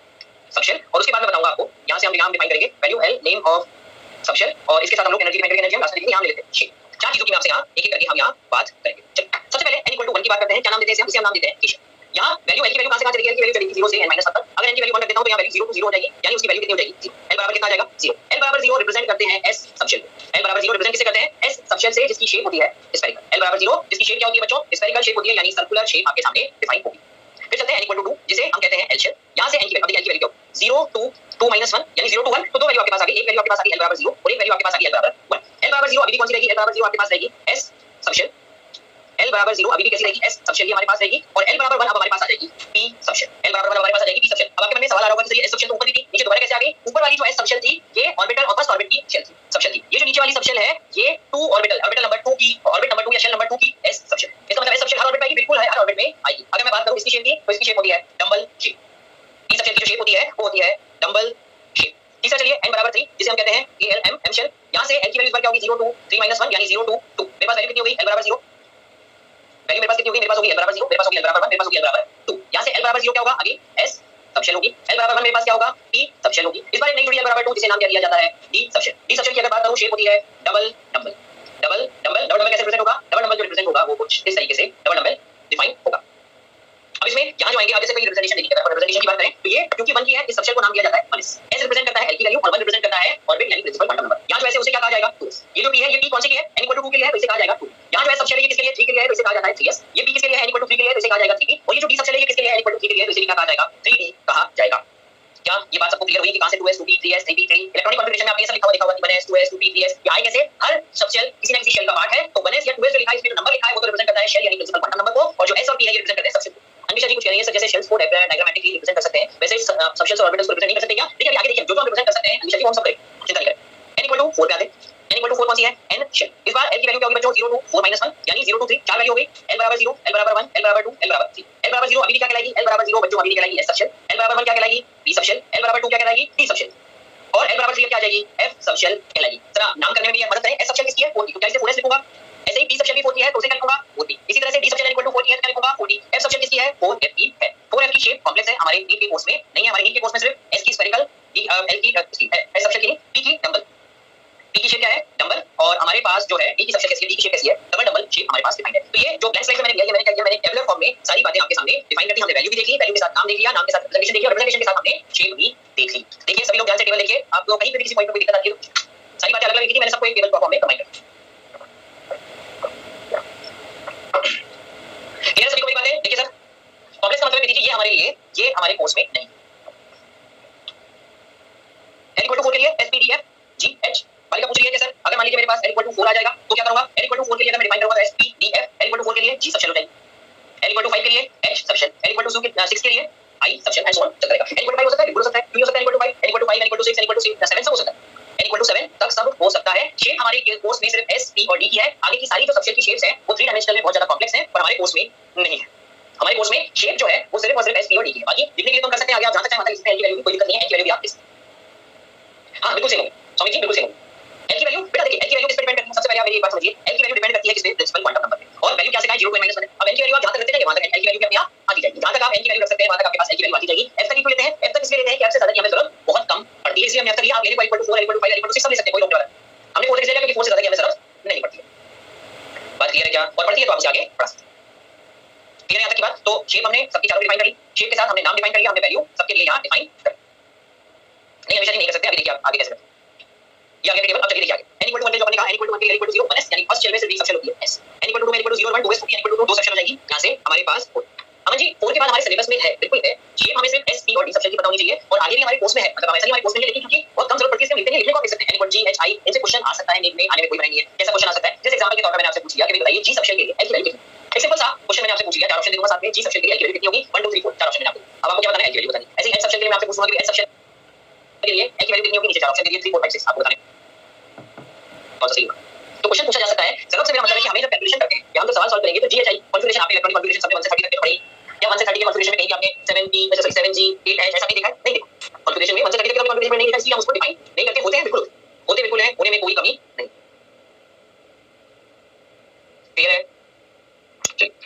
सबशेल, और उसके बाद मैं बताऊंगा आपको यहाँ से हम यहाँ डिफाइन करेंगे value L name of subshell और इसके साथ हम लोग एनर्जी डिफाइन करेंगे, एनर्जी हम लास्ट में यहाँ ले लेते हैं 6 चार चीजों की मैं आपसे यहाँ एक एक करके हम यहाँ बात करेंगे। सबसे पहले n इक्वल टू 1 की बात करते हैं, क्या नाम देते हैं इसे हम नाम देते हैं केशव। यहाँ वैल्यू l की वैल्यू कहां से कहां चली गई, वैल्यू चली 0 से n -7 तक। अगर n की वैल्यू 1 रख देता हूं तो यहाँ वैल्यू 0 to 0 हो जाएगी, यानी उसकी वैल्यू कितनी हो जाएगी 0। l बराबर कितना आ जाएगा 0। l बराबर 0 रिप्रेजेंट करते हैं s सबशेल को, l बराबर 0 रिप्रेजेंट किसे करते हैं s सबशेल से जिसकी शेप होती है स्फेरिकल। l बराबर 0 जिसकी शेप क्या होती है बच्चों, स्फेरिकल शेप होती है, यानी सर्कुलर शेप आपके सामने डिफाइन होगी। फिर चलते हैं n इक्वल टू 2 जिसे हम कहते हैं l शेल। यहाँ से n की वैल्यू, l की वैल्यू 0 to 2 -1 यानी 0 to 1, तो दो वैल्यू आपके पास आ गई, एक वैल्यू आपके पास आ गई l बराबर 0 और एक वैल्यू आपके पास आ गई l बराबर 1। l बराबर 0 अभी भी कौन सी रहेगी, l बराबर 0 आपके पास रहेगी s सबशेल। l बराबर 0 अभी भी कैसी रहेगी s सबशेल हमारे पास रहेगी, और l बराबर 1 अब हमारे पास आ जाएगी p सबशेल। l बराबर 1 हमारे पास आ जाएगी p सबशेल। अब आपके मन में सवाल आ रहा होगा कि s सबशेल तो ऊपर थी, नीचे दोबारा कैसे आ गई। ऊपर वाली जो s सबशेल थी ये ऑर्बिटल और फर्स्ट ऑर्बिट की शेल थी, सबशेल थी। ये जो नीचे वाली सबशेल है ये 2 ऑर्बिटल, ऑर्बिटल नंबर 2 की, ऑर्बिट नंबर 2 या शेल नंबर 2 की s सबशेल। इसका मतलब s सबशेल हर ऑर्बिट में आएगी, बिल्कुल हर ऑर्बिट में आएगी। अगर मैं बात करूं इसकी शेप की तो इसकी शेप होती है डंबल शेप, p सबशेल की जो शेप होती है वो होती है डंबल शेप। तीसरा चलिए n बराबर 3 जिसे हम कहते हैं AL m शेल। यहां से l की वैल्यू इस बार क्या होगी 0 to 3 -1 यानी 0 to 2। मेरे पास वैल्यू कितनी हो गई l बराबर 0, वैल्यू मेरे पास कितनी होगी, मेरे पास होगी l बराबर 0, मेरे पास होगी l बराबर 1, मेरे पास होगी l बराबर 2। यहां से l बराबर 0 क्या होगा आगे s सबशेल होगी, l बराबर 1 मेरे पास क्या होगा p सबशेल होगी। इस बार एक नई जुड़ी l बराबर 2 जिसे नाम क्या दिया जाता है d सबशेल। d सबशेल की अगर बात करूं शेप होती है double dumbbell. Double dumbbell, double dumbbell कैसे रिप्रेजेंट होगा, डबल डंबल जो रिप्रेजेंट होगा वो कुछ इस तरीके से डबल डंबल डिफाइन होगा। अब इसमें यहाँ जो आएंगे आप जैसे कोई रिप्रेजेंटेशन देखिए, अगर रिप्रेजेंटेशन की बात करें तो ये क्योंकि 1 की है इस सबशेल को नाम दिया जाता है 1s। s रिप्रेजेंट करता है l की वैल्यू और 1 रिप्रेजेंट करता है ऑर्बिट यानी प्रिंसिपल क्वांटम नंबर। यहाँ जो है उसे क्या कहा जाएगा 2s। ये जो p है ये p कौन से की है n इक्वल टू 2 के लिए है तो इसे कहा जाएगा 2। यहाँ जो है सबशेल है ये किसके लिए 3 के लिए है तो इसे कहा जाता है 3s। ये p किसके लिए है n इक्वल टू 3 के लिए है तो इसे कहा जाएगा 3p, और ये जो d सबशेल है ये किसके लिए है n इक्वल टू 3 के लिए है तो इसे क्या कहा जाएगा 3d कहा जाएगा। क्या ये बात सबको क्लियर हुई कि कहां से 2s 2p 3s 3p 3 electronic configuration में आपने ये सब लिखा हुआ देखा होगा कि 1s 2s 2p 3s। यहाँ कैसे हर सबशेल किसी न किसी शेल का पार्ट है, तो 1s या 2s जो लिखा है इसमें जो नंबर लिखा है वो तो रिप्रेजेंट करता है शेल यानी प्रिंसिपल क्वांटम नंबर को, और जो s और p है ये रिप्रेजेंट करते हैं सबशेल को। अनिशा जी कुछ कह रही है सर जैसे शेल्स को डायग्रामेटिकली रिप्रेजेंट कर सकते हैं वैसे सबशेल्स और ऑर्बिटल्स को रिप्रेजेंट नहीं कर सकते क्या। देखिए आगे देखिए जो हम रिप्रेजेंट कर सकते हैं अनिशा जी वो हम सब करें, चिंता नहीं करें। n इक्वल टू 4 पे आते हैं, n इक्वल टू 4 कौन सी है n शेल। इस बार l की वैल्यू क्या होगी बच्चों 0 to 4 -1 यानी 0 to 3 चार वैल्यू हो गई। l बराबर 0, l बराबर 1, l बराबर 2, l बराबर 3। l बराबर 0 अभी भी क्या कहलाएगी, l बराबर 0 बच्चों अभी भी कहलाएगी s सबशेल। l बराबर 1 क्या कहलाएगी p सबशेल, l बराबर 2 क्या कहलाएगी d सबशेल, और l बराबर 3 क्या आ जाएगी f सबशेल कहलाएगी। जरा नाम करने में भी मदद करें, s सबशेल किसकी है 4t तो क्या इसे 4s लिखूंगा, ऐसे ही p सबशेल भी 4t है तो उसे क्या लिखूंगा 4t। इसी तरह से d subshell equal to 4t है तो क्या लिखूंगा 4t। f सबशेल किसकी है 4fe है। 4f की शेप कॉम्प्लेक्स है, हमारे नीट के कोर्स में नहीं है, हमारे नीट के कोर्स में सिर्फ s की स्फेरिकल, l की s सबशेल की p की डंबल, p की शेप क्या है डंबल, और हमारे पास जो है d की सबशेल कैसी है, d की शेप कैसी है डबल डंबल शेप हमारे पास डिफाइंड है। तो ये जो ब्लैंक स्लाइड में मैंने लिया, ये मैंने क्या किया, मैंने टेबुलर फॉर्म में सारी बातें आपके सामने डिफाइन कर दी। हमने वैल्यू भी देख ली, वैल्यू के साथ नाम देख लिया, नाम के साथ रिप्रेजेंटेशन देखी, और रिप्रेजेंटेशन के साथ हमने शेप भी देख ली। देखिए सभी लोग ध्यान से टेबल देखिए, आप लोग कहीं पे भी किसी पॉइंट पे कोई दिक्कत आती है तो सारी बातें अलग-अलग लिखी थी, मैंने सबको एक टेबल फॉर्म में कंबाइन कर दिया। क्लियर सभी को मेरी बातें। देखिए सर कॉम्प्लेक्स का मतलब है देखिए ये हमारे लिए, ये हमारे कोर्स में नहीं। n इक्वल टू 4 के लिए s p d f g h वाली का पूछ रही है कि सर अगर मान लीजिए मेरे पास n इक्वल टू 4 आ जाएगा तो क्या करूंगा, n इक्वल टू 4 के लिए अगर मैं डिफाइन करूंगा तो s p d f, n equal to 4 के लिए g सबशेल हो जाएगी, n इक्वल टू 5 के लिए h subshell, n equal to 6 के लिए i subshell and so on चलता रहेगा। n इक्वल टू 5 हो सकता है, बिल्कुल हो सकता है, 2 हो सकता है, n equal to 5, n equal to 5, n equal to 6, n equal to 7 सब हो सकता है, n इक्वल टू 7 तक सब हो सकता है। शेप हमारे कोर्स में सिर्फ s p और d की है, आगे की सारी जो सबशेल की शेप्स हैं वो 3 डायमेंशनल में बहुत ज्यादा कॉम्प्लेक्स हैं, पर हमारे कोर्स में नहीं है। हमारे कोर्स में शेप जो है वो सिर्फ और सिर्फ s p और d की है। बाकी लिखने के लिए तो कर सकते हैं, आगे आप जहां तक चाहें मतलब इसमें l की वैल्यू कोई दिक्कत नहीं है, l की वैल्यू भी आप हां बिल्कुल सेम होगी स्वामी जी, बिल्कुल सेम होगी। l की वैल्यू बेटा देखिए l की वैल्यू किस पे डिपेंड करती है, सबसे पहले आप मेरी एक बात समझिए, l की वैल्यू डिपेंड करती है किस पे प्रिंसिपल क्वांटम नंबर पे, और वैल्यू क्या से कहा 0 to n -1 है। अब l की वैल्यू आप जहां तक रखते जाएंगे वहां तक l की वैल्यू क्या अपने आप आती जाएगी, जहां तक आप n की वैल्यू रख सकते हैं वहां तक आपके पास l की वैल्यू आती जाएगी। f तक क्यों लेते हैं, f तक इसलिए लेते हैं कि f से ज्यादा की हमें जरूरत बहुत कम पड़ती है, इसलिए हमने f तक लिया। आप l equal to 4, l equal to 5, l equal to 6 सब ले सकते हैं, कोई रोकने वाला नहीं। हमने 4 तक इसलिए लिया क्योंकि 4 से ज्यादा की हमें जरूरत नहीं पड़ती है। बात क्लियर है क्या, और पड़ती है तो आप आगे पढ़ा सकते हैं। क्लियर है यहाँ तक की बात। तो शेप हमने सबकी चारों डिफाइन कर ली, शेप के साथ हमने नाम डिफाइन कर लिया, हमने वैल्यू सबके लिए यहाँ डिफाइन कर नहीं, हमेशा नहीं कर सकते। अभी देखिए आप आगे कैसे करते हैं, ये आगे टेबल। अब चलिए देखिए आगे n इक्वल टू 1 जो अपने कहा, n इक्वल टू 1 के लिए n इक्वल टू 0 1s यानी फर्स्ट शेल में सिर्फ एक सबशेल होती है s, n इक्वल टू 2 में n इक्वल टू 0 और 1 2s होती है, n इक्वल टू 2 सबशेल हो जाएगी। यहां से हमारे पास 4 अमन जी 4 के बाद हमारे सिलेबस में है, बिल्कुल है, शेप हमें सिर्फ s p और d सबशेल की पता होनी चाहिए, और आगे भी हमारे कोर्स में है, मतलब हमेशा ही हमारे कोर्स में है, लेकिन क्योंकि बहुत कम जरूरत पड़ती है इसके लिखने की, लिखने को आप लिख सकते हैं n equal g h i, इनसे क्वेश्चन आ सकता है नीट में, आने में कोई मना नहीं है। कैसा क्वेश्चन आ सकता है, जैसे एग्जांपल के तौर पर मैंने आपसे पूछ लिया कि बताइए g सबशेल के लिए l की वैल्यू कितनी है। एक सिंपल सा क्वेश्चन मैंने आपसे पूछ लिया, चार ऑप्शन दूंगा साथ में, g सबशेल के लिए l की वैल्यू कितनी होगी 1 2 3 4 चार ऑप्शन मैंने आपको, अब आपको क्या बताना है l की वैल्यू बतानी। ऐसे ही n सबशेल के लिए मैं आपसे पूछूंगा कि h सबशेल के लिए l की वैल्यू कितनी होगी, नीचे चार ऑप्शन दे दिए 3 4 5 6 आपको बताना है कौन सा सही होगा। तो क्वेश्चन पूछा जा सकता है, सबसे मेरा मतलब है कि हमें जब कैलकुलेशन करते हैं या हम जब सवाल सॉल्व करेंगे तो GHI कॉन्फ़िगरेशन आपने इलेक्ट्रॉनिक कॉन्फ़िगरेशन सबने 1 से 30 तक पढ़ी, या 1 से 30 के कॉन्फ़िगरेशन में कहीं आपने 7p सॉरी 7g 8h ऐसा नहीं देखा है, नहीं देखो कॉन्फ़िगरेशन में 1 से 30 तक कॉन्फ़िगरेशन में नहीं देखा, इसलिए हम उसको डिफाइन नहीं करते, होते हैं बिल्कुल। होते बिल्कुल है, होने में कोई कमी नहीं। क्लियर है?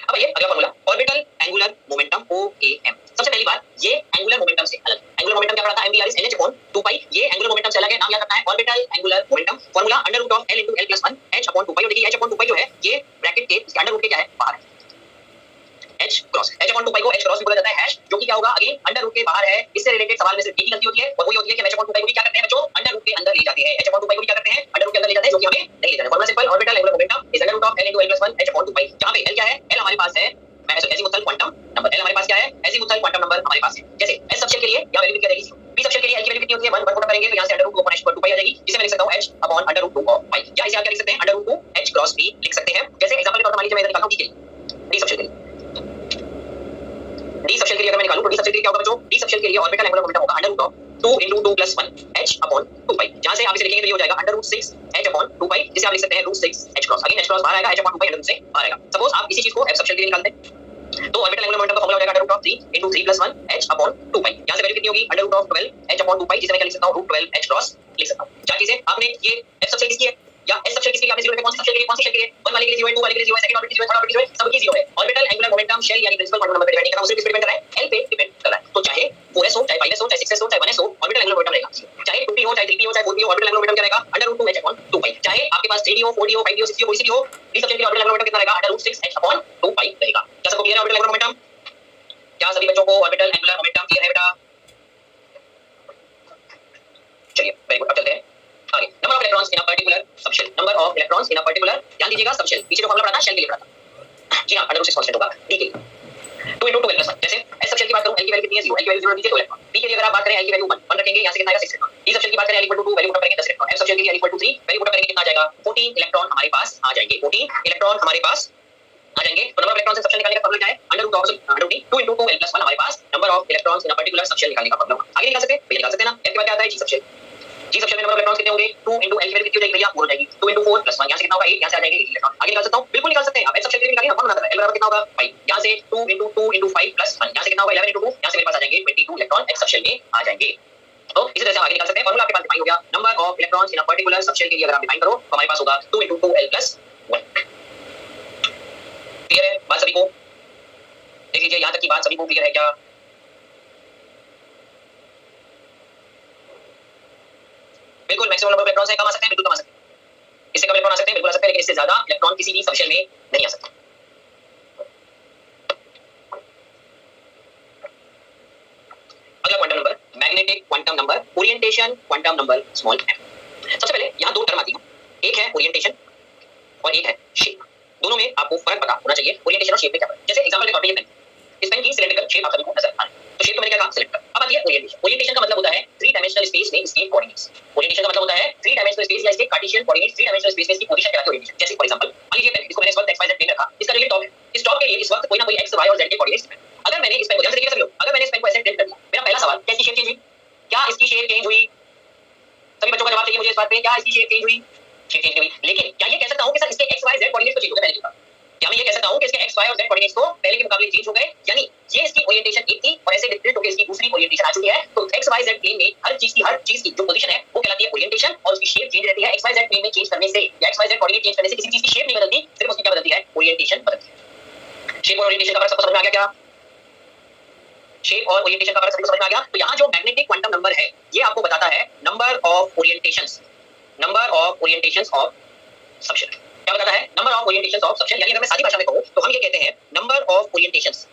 अब ये अगला formula, orbital angular momentum OAM। सबसे पहली बात, ये एंगुलर मोमेंटम से अलग। एंगुलर मोमेंटम क्या पढ़ा था? mv NH अपॉन 2 पाई। ये एंगुलर मोमेंटम से अलग है, नाम याद रखना है orbital angular momentum. Formula under root of L into L plus 1 H upon 2 pi. और देखिए H अपॉन 2 पाई जो है ये ब्रैकेट के अंडर रूट के क्या है? बाहर है। H क्रॉस H अपॉन 2 पाई को H क्रॉस भी बोला जाता है हैश, जो कि क्या होगा? अगेन अंडर रूट के बाहर है। इससे रिलेटेड सवाल में सिर्फ एक ही गलती होती है और वही होती है कि H अपॉन 2 पाई को भी क्या करते हैं बच्चों? अंडर रूट के अंदर ले जाते हैं। H अपॉन 2 पाई को भी क्या करते हैं? अंडर रूट के अंदर ले जाते हैं, जो कि हमें नहीं ले जाना। Formula simple, orbital angular momentum is under root of L into L plus 1 H upon 2 pi. जहां पे L क्या है? L हमारे पास है एजीमुथल क्वांटम नंबर। L हमारे पास क्या है? एजीमुथल क्वांटम नंबर हमारे पास है। जैसे S सबशेल के लिए यहां वैल्यू क्या रहेगी? P सबशेल के लिए L की वैल्यू कितनी होती है? 1 1 करेंगे तो यहां से अंडर रूट 2 अपॉन H पर 2 पाई आ जाएगी, जिसे मैं लिख सकता हूं H अपॉन अंडर रूट 2 पाई। या इसे आप क्या लिख सकते हैं? अंडर रूट 2 H क्रॉस भी लिख सकते हैं। जैसे एग्जांपल के तौर पर मान लीजिए मैं इधर निकालता हूं D के लिए, D सबशेल के लिए, D सबशेल के लिए अगर मैं निकालूं तो D सबशेल के लिए क्या होगा बच्चों? D सबशेल के लिए ऑर्बिटल एंगुलर मोमेंटम होगा under root of 2 into 2 plus 1 H upon 2 pi. जहां से आप इसे लिखेंगे तो ये हो जाएगा under root 6 H upon 2 pi, जिसे आप लिख सकते हैं root 6 H cross. Again H cross बाहर आएगा, H upon 2 pi under root से बाहर आएगा। सपोज आप इसी चीज को F सबशेल के लिए निकालते हैं तो ऑर्बिटल एंगुलर मोमेंटम का फॉर्मूला हो जाएगा under root of 3 into 3 plus 1 H upon 2 pi. यहां से वैल्यू कितनी होगी? Under root of 12 H upon 2 pi, जिसे मैं क्या लिख सकता हूं? रूट 12 H क्रॉस लिख सकता हूं। चार चीजें आपने ये F सबशेल किसकी है या S सबशेल किसकी है? आपने जीरो पे कौन सी सबशेल के लिए? कौन सी शेल के लिए? 1 वाले के लिए 0 है, 2 वाले के लिए 0 है, सेकंड ऑर्बिट 0 है, थर्ड ऑर्बिट 0 है, सबकी 0 है। ऑर्बिटल एंगुलर मोमेंटम शेल यानी प्रिंसिपल क्वांटम नंबर पे डिपेंड करता है, सिर्फ किस पे डिपेंड कर रहा है? L पे डिपेंड कर रहा है। तो चाहे 4s हो, चाहे 5s हो, चाहे 6s हो, चाहे 1s हो, ऑर्बिटल एंगुलर मोमेंटम रहेगा। चाहे 2p हो, चाहे 3p हो, चाहे 4p हो, ऑर्बिटल एंगुलर मोमेंटम क्या रहेगा? अंडर रूट 2 H अपॉन 2 पाई। चाहे आपके पास 3d हो, 4d हो, 5d हो, 6d हो, कोई सी भी हो, D सबशेल के लिए ऑर्बिटल एंगुलर मोमेंटम कितना रहेगा? अंडर रूट 6 H अपॉन 2 पाई रहेगा। क्या सबको क्लियर है ऑर्बिटल एंगुलर मोमेंटम? क्या सभी बच्चों को ऑर्बिटल एंगुलर मोमेंटम क्लियर है बेटा? चलिए वेरी गुड, अब चलते हैं आगे। Number of electrons in a particular subshell. Number of electrons in a particular, ध्यान दीजिएगा सबशेल, पीछे जो फॉर्मूला पढ़ा था शेल के लिए पढ़ा था। जी हां, अंडर रूट 6 कांस्टेंट होगा D के लिए 2 into 2 L plus 1। जैसे S सबशेल की बात करूं, L की वैल्यू कितनी है? 0, L की वैल्यू 0 नीचे 2 इलेक्ट्रॉन। D के लिए अगर आप बात करें L की वैल्यू 1 रखेंगे, यहां से कितना आएगा? 6 इलेक्ट्रॉन। D सबशेल की बात करें L equal to 2, value put करेंगे 10 इलेक्ट्रॉन। F सबशेल के लिए L equal to 3, value put करेंगे कितना आ जाएगा? 14 इलेक्ट्रॉन हमारे पास आ जाएंगे। 14 इलेक्ट्रॉन हमारे पास आ जाएंगे। तो number of electrons in subshell निकालने का फॉर्मूला क्या है? Under root of under root 2 into 2 L plus 1 हमारे पास number of electrons in a particular subshell निकालने का फॉर्मूला। आगे निकाल सकते हैं भैया? निकाल सकते हैं ना। F के बाद क्या आता है? G subshell. G सबशेल में नंबर ऑफ इलेक्ट्रॉन्स कितने होंगे? 2 into L की वैल्यू कितनी हो जाएगी भैया? 4 हो जाएगी। 2 into 4 plus 1, यहां से कितना होगा? 8, यहां से आ जाएंगे 8 इलेक्ट्रॉन। आगे निकाल सकता हूं? बिल्कुल निकाल सकते हैं। अब H सबशेल के लिए निकालिए ना, कौन बनाता है? L बराबर कितना होगा? 5। यहां से 2 into 2 into 5 plus 1, यहां से कितना होगा? 11 into 2, यहां से मेरे पास आ जाएंगे 22 इलेक्ट्रॉन H सबशेल में आ जाएंगे। तो इसी तरह से हम आगे निकाल सकते हैं। फॉर्मूला आपके पास डिफाइन हो गया। Number of electrons in a particular subshell के लिए अगर आप डिफाइन करो तो हमारे पास होगा 2 into 2L plus 1। क्लियर है बात सभी को? देख लीजिए यहां तक की बात सभी को क्लियर है क्या? बिल्कुल मैक्सिमम नंबर ऑफ इलेक्ट्रॉन्स है, कम आ सकते हैं, बिल्कुल कम आ सकते हैं। इससे कम इलेक्ट्रॉन आ सकते हैं, बिल्कुल आ सकते हैं, लेकिन इससे ज्यादा इलेक्ट्रॉन किसी भी सबशेल में नहीं आ सकते। अगला quantum number, magnetic quantum number, orientation quantum number small m। सबसे पहले यहां दो टर्म आती है, एक है ओरिएंटेशन और एक है शेप। दोनों में आपको फर्क पता होना चाहिए, ओरिएंटेशन और शेप में क्या फर्क है। जैसे एग्जांपल के तौर पे ये पेन, इस पेन की सिलेंड्रिकल शेप आप सभी को नजर आ रही है, तो शेप तो मैंने क्या कहा? सिलेंड्रिकल। अब आती है ओरिएंटेशन। ओरिएंटेशन का मतलब होता है 3 डायमेंशनल स्पेस में इसके कोऑर्डिनेट्स। ओरिएंटेशन का मतलब होता है 3 डायमेंशनल स्पेस या इसके कार्टेशियन कोऑर्डिनेट्स, 3 डायमेंशनल स्पेस में इसकी पोजीशन कहलाती है ओरिएंटेशन। जैसे फॉर एग्जांपल मान लीजिए पेन, इसको मैंने इस वक्त XYZ प्लेन रखा, इसका जो ये टॉप है, इस टॉप के लिए इस वक्त कोई ना कोई X Y और Z के कोऑर्डिनेट्स हैं। अगर मैंने इस पेन को, ध्यान से देखिए सभी लोग, अगर मैंने इस पेन को ऐसे टिल्ट कर दिया, मेरा पहला सवाल, क्या इसकी शेप चेंज हुई? क्या इसकी शेप चेंज हुई? सभी बच्चों का जवाब चाहिए मुझे इस बात पे, क्या इसकी शेप चेंज हुई? शेप चेंज हुई। लेकिन क्या ये कह सकता हूं कि सर इसके XY Z कोऑर्डिनेट्स तो चेंज हो गए? मैंने लिखा, क्या मैं ये कह सकता हूं कि इसके XY और Z कोऑर्डिनेट्स तो पहले के मुकाबले चेंज हो गए? यानी ये इसकी ओरिएंटेशन एक थी और ऐसे डिफरेंट होकर इसकी दूसरी ओरिएंटेशन आ चुकी है। तो XYZ प्लेन में हर चीज की जो पोजीशन है वो कहलाती है ओरिएंटेशन और उसकी शेप चेंज रहती है। XYZ प्लेन में चेंज करने से या XYZ कोऑर्डिनेट चेंज करने से किसी चीज की शेप नहीं बदलती, सिर्फ उसकी क्या बदलती है? ओरिएंटेशन बदलती है। शेप और ओरिएंटेशन का फर्क सबको समझ में आ गया क्या? शेप और ओरिएंटेशन का फर्क सबको समझ में आ गया? तो यहाँ जो मैग्नेटिक क्वांटम नंबर है ये आपको बताता है number of orientations, number of orientations of subshell. क्या बताता है? Number of orientations of subshell. यानी अगर मैं सादी भाषा में कहूं तो हम ये कहते हैं number of orientations,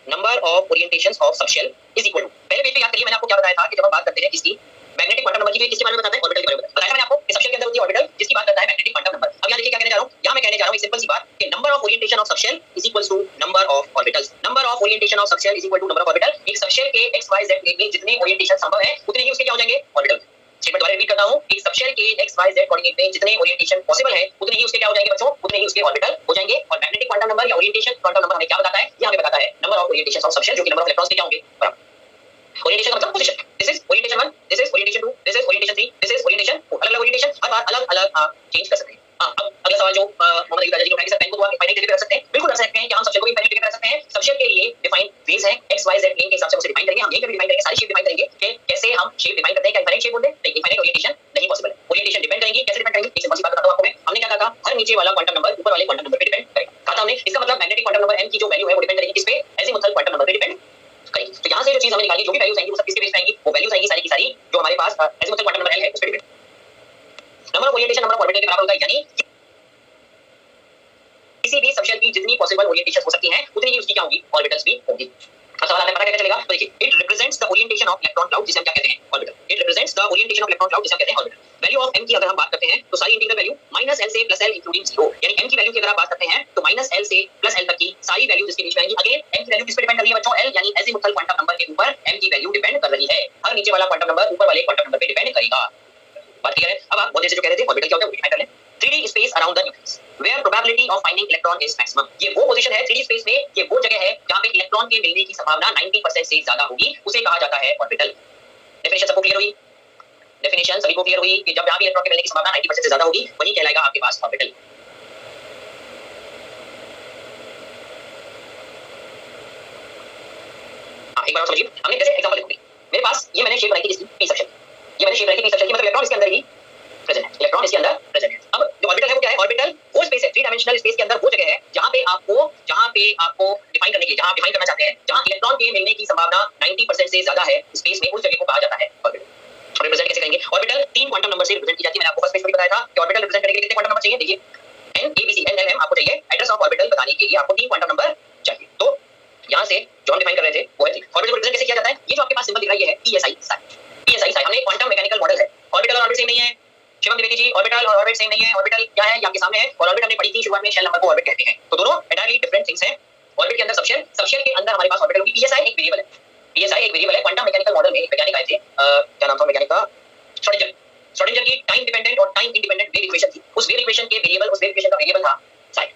number of orientations of subshell is equal to, पहले पेज पे याद करिए मैंने आपको क्या बताया था कि जब हम बात करते हैं किसकी, मैग्नेटिक क्वांटम नंबर की, किसके बारे में बताता है? ऑर्बिटल के बारे में बताया मैंने आपको कि सबशेल के अंदर होती है ऑर्बिटल, जिसकी बात करता है मैग्नेटिक क्वांटम नंबर। अब यहां देखिए क्या कहने जा रहा हूं, यहां मैं कहने जा रहा हूं एक सिंपल सी बात कि number of orientation of subshell is equals to number of orbitals. Number of orientation of subshell is equal to number of orbital. एक सबशेल के XYZ प्लेन में जितने ओरिएंटेशन संभव है उतने ही उसके क्या हो जाएंगे? ऑर्बिटल। स्टेटमेंट दोबारा रिपीट करता हूं, एक सबशेल के XYZ कोऑर्डिनेट में जितने ओरिएंटेशन पॉसिबल है उतने ही उसके क्या हो जाएंगे बच्चों? उतने ही उसके ऑर्बिटल हो जाएंगे। और मैग्नेटिक क्वांटम नंबर या ओरिएंटेशन क्वांटम नंबर हमें क्या बताता है? ये हमें बताता है number of orientations of subshell, जो कि नंबर ऑफ इलेक्ट्रॉन्स के क्या होंगे? बराबर। ओरिएंटेशन का मतलब position, this is orientation 1, this is orientation 2, this is orientation 3, this is orientation 4। अलग-अलग ओरिएंटेशन हर बार अलग-अलग आप चेंज कर सकते हैं। अब अगला सवाल जो मोहम्मद अयूब राजा जी ने उठाया कि सर पेन को तो आप इनफाइनाइट जगह पे रख सकते हैं। बिल्कुल रख सकते हैं, क्या हम सबशेल को भी इनफाइनाइट जगह पे रख सकते हैं? सबशेल के लिए डिफाइन वेज है, XYZ प्लेन के हिसाब से उसे डिफाइन करेंगे। हम यही कभी डिफाइन करेंगे, सारी शेप डिफाइन करेंगे कि कैसे हम शेप डिफाइन करते हैं। क्या इनफाइनाइट शेप बोलते हैं? नहीं, इनफाइनाइट ओरिएंटेशन नहीं पॉसिबल है। करेंगी, कैसे डिपेंड करेंगी, एक सिंपल सी बात बताता हूं आपको मैं। हमने क्या कहा था, हर नीचे वाला क्वांटम नंबर ऊपर वाले क्वांटम नंबर पे डिपेंड करेगा, कहा था हमने। इसका मतलब मैग्नेटिक क्वांटम नंबर m की जो वैल्यू है वो डिपेंड करेगी किस पे, एजीमुथल क्वांटम नंबर पे डिपेंड करेगी। तो यहां से जो चीज हमें निकालनी, जो भी वैल्यूज आएंगी वो सब किसके बेस पे आएंगी, वो वैल्यूज आएंगी सारी की सारी जो हमारे पास एजीमुथल क्वांटम नंबर l है उस पे depend. Number of orientation number of orbital के बराबर होगा, यानी किसी भी सबशेल की जितनी पॉसिबल ओरिएंटेशन हो सकती हैं उतनी ही उसकी क्या होगी, ऑर्बिटल्स भी होंगी। अब सवाल आता है पता कैसे चलेगा, तो देखिए, it represents the orientation of electron cloud, जिसे हम क्या कहते हैं, orbital. It represents the orientation of electron cloud, जिसे हम कहते हैं ऑर्बिटल। वैल्यू ऑफ m की अगर हम बात करते हैं तो सारी इंटीग्रल वैल्यू -l से +l इंक्लूडिंग 0, यानी m की वैल्यू की अगर आप बात करते हैं तो -l से +l तक की सारी वैल्यू इसके बीच में आएंगी। अगेन m की वैल्यू किस पे डिपेंड कर रही है बच्चों, l, यानी एजीमुथल क्वांटम नंबर के ऊपर m की वैल्यू डिपेंड कर रही है। हर नीचे वाला क्वांटम नंबर ऊपर वाले क्वांटम नंबर पे डिपेंड करेगा। बात क्लियर है? अब आप बहुत जैसे जो कह रहे थे ऑर्बिटल क्या होता है वो डिफाइन कर लें। 3D space around the nucleus where probability of finding electron is maximum. ये वो पोजीशन है 3D स्पेस में, ये वो जगह है जहां पे इलेक्ट्रॉन के मिलने की संभावना 90% से ज्यादा होगी, उसे कहा जाता है ऑर्बिटल। डेफिनेशन सबको क्लियर हुई? डेफिनेशन सभी को क्लियर हुई कि जब जहां भी इलेक्ट्रॉन के मिलने की संभावना 90% से ज्यादा होगी वही कहलाएगा आपके पास ऑर्बिटल। हां, एक बार और समझिए, हमने जैसे एग्जांपल देखो, मेरे पास ये मैंने शेप बनाई थी किसकी, पी सेक्शन। ये मैंने शेप बनाई थी पी सेक्शन की, मतलब इलेक्ट्रॉन इसके अंदर ही प्रेजेंट है, इलेक्ट्रॉन इसके अंदर प्रेजेंट है। अब जो ऑर्बिटल है वो क्या है, ऑर्बिटल वो स्पेस है, 3 डायमेंशनल स्पेस के अंदर वो जगह है जहां पे आपको डिफाइन करने के, जहां डिफाइन करना चाहते हैं जहां इलेक्ट्रॉन के मिलने की संभावना 90% से ज्यादा है स्पेस में, उस जगह को कहा जाता है ऑर्बिटल। रिप्रेजेंट कैसे करेंगे, ऑर्बिटल 3 क्वांटम नंबर से रिप्रेजेंट की जाती है। मैंने आपको फर्स्ट पेज में बताया था कि ऑर्बिटल रिप्रेजेंट करने के लिए कितने क्वांटम नंबर चाहिए, देखिए n a b c n l m आपको चाहिए। एड्रेस ऑफ ऑर्बिटल बताने के लिए आपको 3 क्वांटम नंबर चाहिए। तो यहां से जो हम डिफाइन कर रहे थे वो है ऑर्बिटल को रिप्रेजेंट कैसे किया जाता है। ये जो आपके पास सिंबल दिख रहा है ये है psi साइन। psi साइन हमने क्वांटम मैकेनिकल मॉडल है, ऑर्बिटल और ऑर्बिट सेम नहीं है। शिवम द्विवेदी जी, ऑर्बिटल और ऑर्बिट सेम नहीं है। ऑर्बिटल क्या है, ये आपके सामने है, और ऑर्बिट हमने पढ़ी थी शुरुआत में, शेल नंबर को ऑर्बिट कहते हैं। तो दोनों एंटायरली डिफरेंट थिंग्स हैं। ऑर्बिट के अंदर सबशेल, सबशेल के अंदर हमारे पास ऑर्बिटल होगी। psi एक वेरिएबल है, psi एक वेरिएबल है। क्वांटम मैकेनिकल मॉडल में एक वैज्ञानिक आए थे, क्या नाम था वैज्ञानिक का, श्रोडिंगर। श्रोडिंगर की टाइम डिपेंडेंट और टाइम इंडिपेंडेंट वेव इक्वेशन थी। उस वेव इक्वेशन के वेरिएबल, उस वेव इक्वेशन का वेरिएबल था साइन।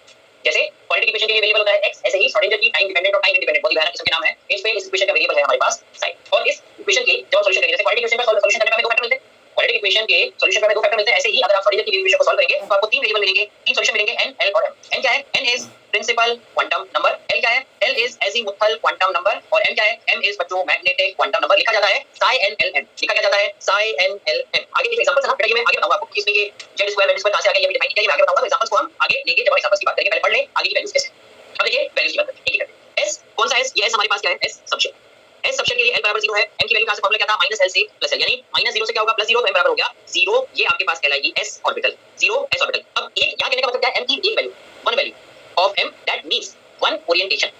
जैसे क्वाड्रेटिक इक्वेशन के लिए वेरिएबल होता है x, ऐसे ही श्रोडिंगर की टाइम डिपेंडेंट और टाइम इंडिपेंडेंट बहुत ही भयानक किस्म के नाम है, इस पे इस इक्वेशन का वेरिएबल है हमारे पास साइन। और इस इक्वेशन के जब सॉल्यूशन करेंगे, जैसे क्वाड्रेटिक इक्वेशन का सॉल्यूशन करने में दो फैक्टर मिलते हैं, क्वाड्रेटिक इक्वेशन के सॉल्यूशन में दो फैक्टर मिलते हैं, ऐसे ही अगर आप श्रोडिंगर की वेव इक्वेशन को सॉल्व करेंगे तो आपको 3 वेरिएबल मिलेंगे, 3 सॉल्यूशन मिलेंगे, n, l और m। n क्या है, n is principal quantum number, l क्या है, l is azimuthal quantum number, और m क्या है, m इज बच्चों मैग्नेटिक क्वांटम नंबर। लिखा जाता है psi n l m, लिखा क्या जाता है psi n l m। आगे एक एग्जांपल है ना बेटा, ये मैं आगे बताऊंगा आपको कि इसमें ये z स्क्वायर z स्क्वायर कहां से आ गया, ये भी डिफाइन किया, ये मैं आगे बताऊंगा। तो एग्जांपल्स को हम आगे लेंगे, जब हम एग्जांपल्स की बात करेंगे। पहले पढ़ लें आगे की वैल्यूज कैसे। अब देखिए वैल्यूज की बात करें, एक एक s कौन सा s, ये s हमारे पास क्या है, s सबशेल। s सबशेल के लिए l बराबर 0 है, m की वैल्यू कहां से फॉर्मूला क्या था, -l से +l, यानी -0 से क्या होगा, +0, तो m बराबर हो गया 0। ये आपके पास कहलाएगी s ऑर्बिटल, 0 s ऑर्बिटल। अब एक यहां कहने का मतलब क्या है, m की एक value, one value of m, that means one orientation,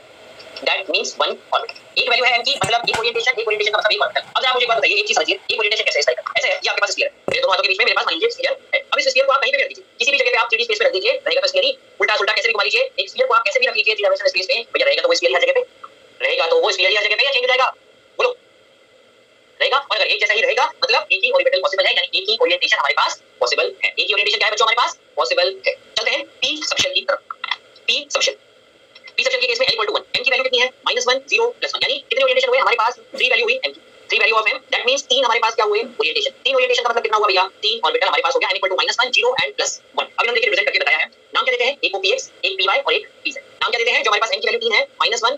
that means one orbital. एक वैल्यू है m की, मतलब एक ओरिएंटेशन, एक ओरिएंटेशन का मतलब एक ऑर्बिटल। अब आप मुझे एक बात बताइए, एक चीज समझिए, एक ओरिएंटेशन कैसे है, ऐसा है, ये आपके पास स्फीयर है, मेरे दोनों हाथों के बीच में मेरे पास मान लीजिए स्फीयर है। अब इस स्फीयर को आप कहीं पे भी रख दीजिए, किसी भी जगह पे आप 3D स्पेस पे रख दीजिए, रहेगा तो स्फीयर ही। उल्टा सुल्टा कैसे भी घुमा लीजिए, एक स्फीयर को आप कैसे भी रख लीजिए 3 डायमेंशनल स्पेस में, भैया रहेगा तो वो स्फीयर हर जगह पे रहेगा, तो वो स्फीयर हर जगह पे या चेंज हो जाएगा, बोलो रहेगा। और अगर एक जैसा ही रहेगा मतलब एक ही ऑर्बिटल पॉसिबल है, यानी एक ही ओरिएंटेशन हमारे पास पॉसिबल है। एक ही ओरिएंटेशन क्या है बच्चों हमारे पास पॉसिबल है। चलते हैं p सबशेल की तरफ। p सबशेल के केस में l = 1, m की वैल्यू कितनी है, -1, 0, +1, यानी कितने ओरिएंटेशन हुए हमारे पास, 3 वैल्यू हुई m की, 3 value of m, that means 3 हमारे पास क्या हुए ओरिएंटेशन। 3 ओरिएंटेशन का मतलब कितना हुआ भैया, 3 ऑर्बिटल हमारे पास हो गया, m = -1, 0 एंड +1। अब हम देखिए रिप्रेजेंट करके बताया है, नाम क्या देते हैं, एक को px, एक py और एक pz। नाम क्या देते हैं, जो हमारे पास m की वैल्यू 3 है, -1,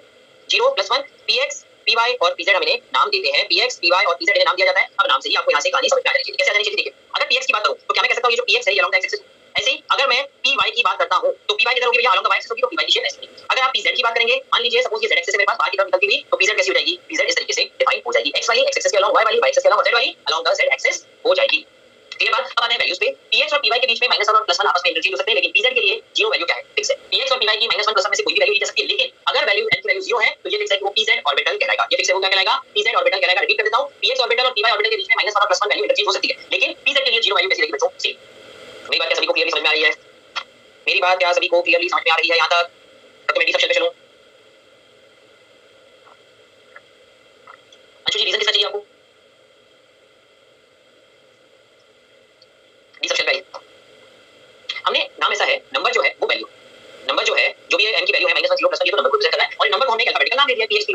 0, +1, px, py और pz हम इन्हें नाम देते हैं, px, py और pz इन्हें नाम दिया जाता है। अब नाम से ही आपको यहां से कहानी समझ में आ जानी चाहिए, कैसे आ जानी चाहिए। देखिए अगर px की बात करूं तो क्या मैं कह सकता हूं, ये जो px है ये अलोंग द एक्स एक्सिस, ऐसे ही अगर मैं py की बात करता हूं तो py किधर होगी भैया, अलोंग द y एक्सिस होगी, तो py की शेप ऐसे होगी। अगर आप pz की बात करेंगे, मान लीजिए सपोज ये z एक्सिस से मेरे पास बाहर की तरफ निकलती हुई, तो pz कैसी हो जाएगी, pz इस तरीके से डिफाइन हो जाएगी, x वाली x एक्सिस के अलोंग, y वाली y एक्सिस के अलोंग, और z वाली अलोंग द z एक्सिस हो जाएगी। ठीक है बात। अब आते हैं वैल्यूज पे। px और py के बीच में -1 और +1 आपस में इंटरचेंज हो सकते हैं, लेकिन pz के लिए 0 वैल्यू क्या है, फिक्स है। px और py की -1 +1 में से कोई भी वैल्यू ली जा सकती है, लेकिन अगर वैल्यू n की वैल्यू 0 है तो ये फिक्स है कि वो pz ऑर्बिटल कहलाएगा। ये फिक्स है वो क्या कहलाएगा, pz ऑर्बिटल कहलाएगा। रिपीट कर देता हूं, px ऑर्बिटल और py ऑर्बिटल के बीच में -1 और +1 वैल्यू इंटरचेंज हो सकती है, लेकिन pz के लिए 0 वैल्यू कैसी रहेगी बच्चों, सेम। मेरी बात क्या सभी को क्लियरली समझ में आ रही है, मेरी बात क्या सभी को क्लियरली समझ में आ रही है यहां तक। तो मैं डी सबशेल पे चलूं, अंशु जी रीजन किसका चाहिए आपको, डी सबशेल पे हमने नाम ऐसा है, नंबर जो है वो वैल्यू, नंबर जो है जो भी m की वैल्यू है -1, 0, +1, ये तो नंबर को रिप्रेजेंट करना है, और नंबर को हमने एक अल्फाबेटिकल नाम दे दिया px py।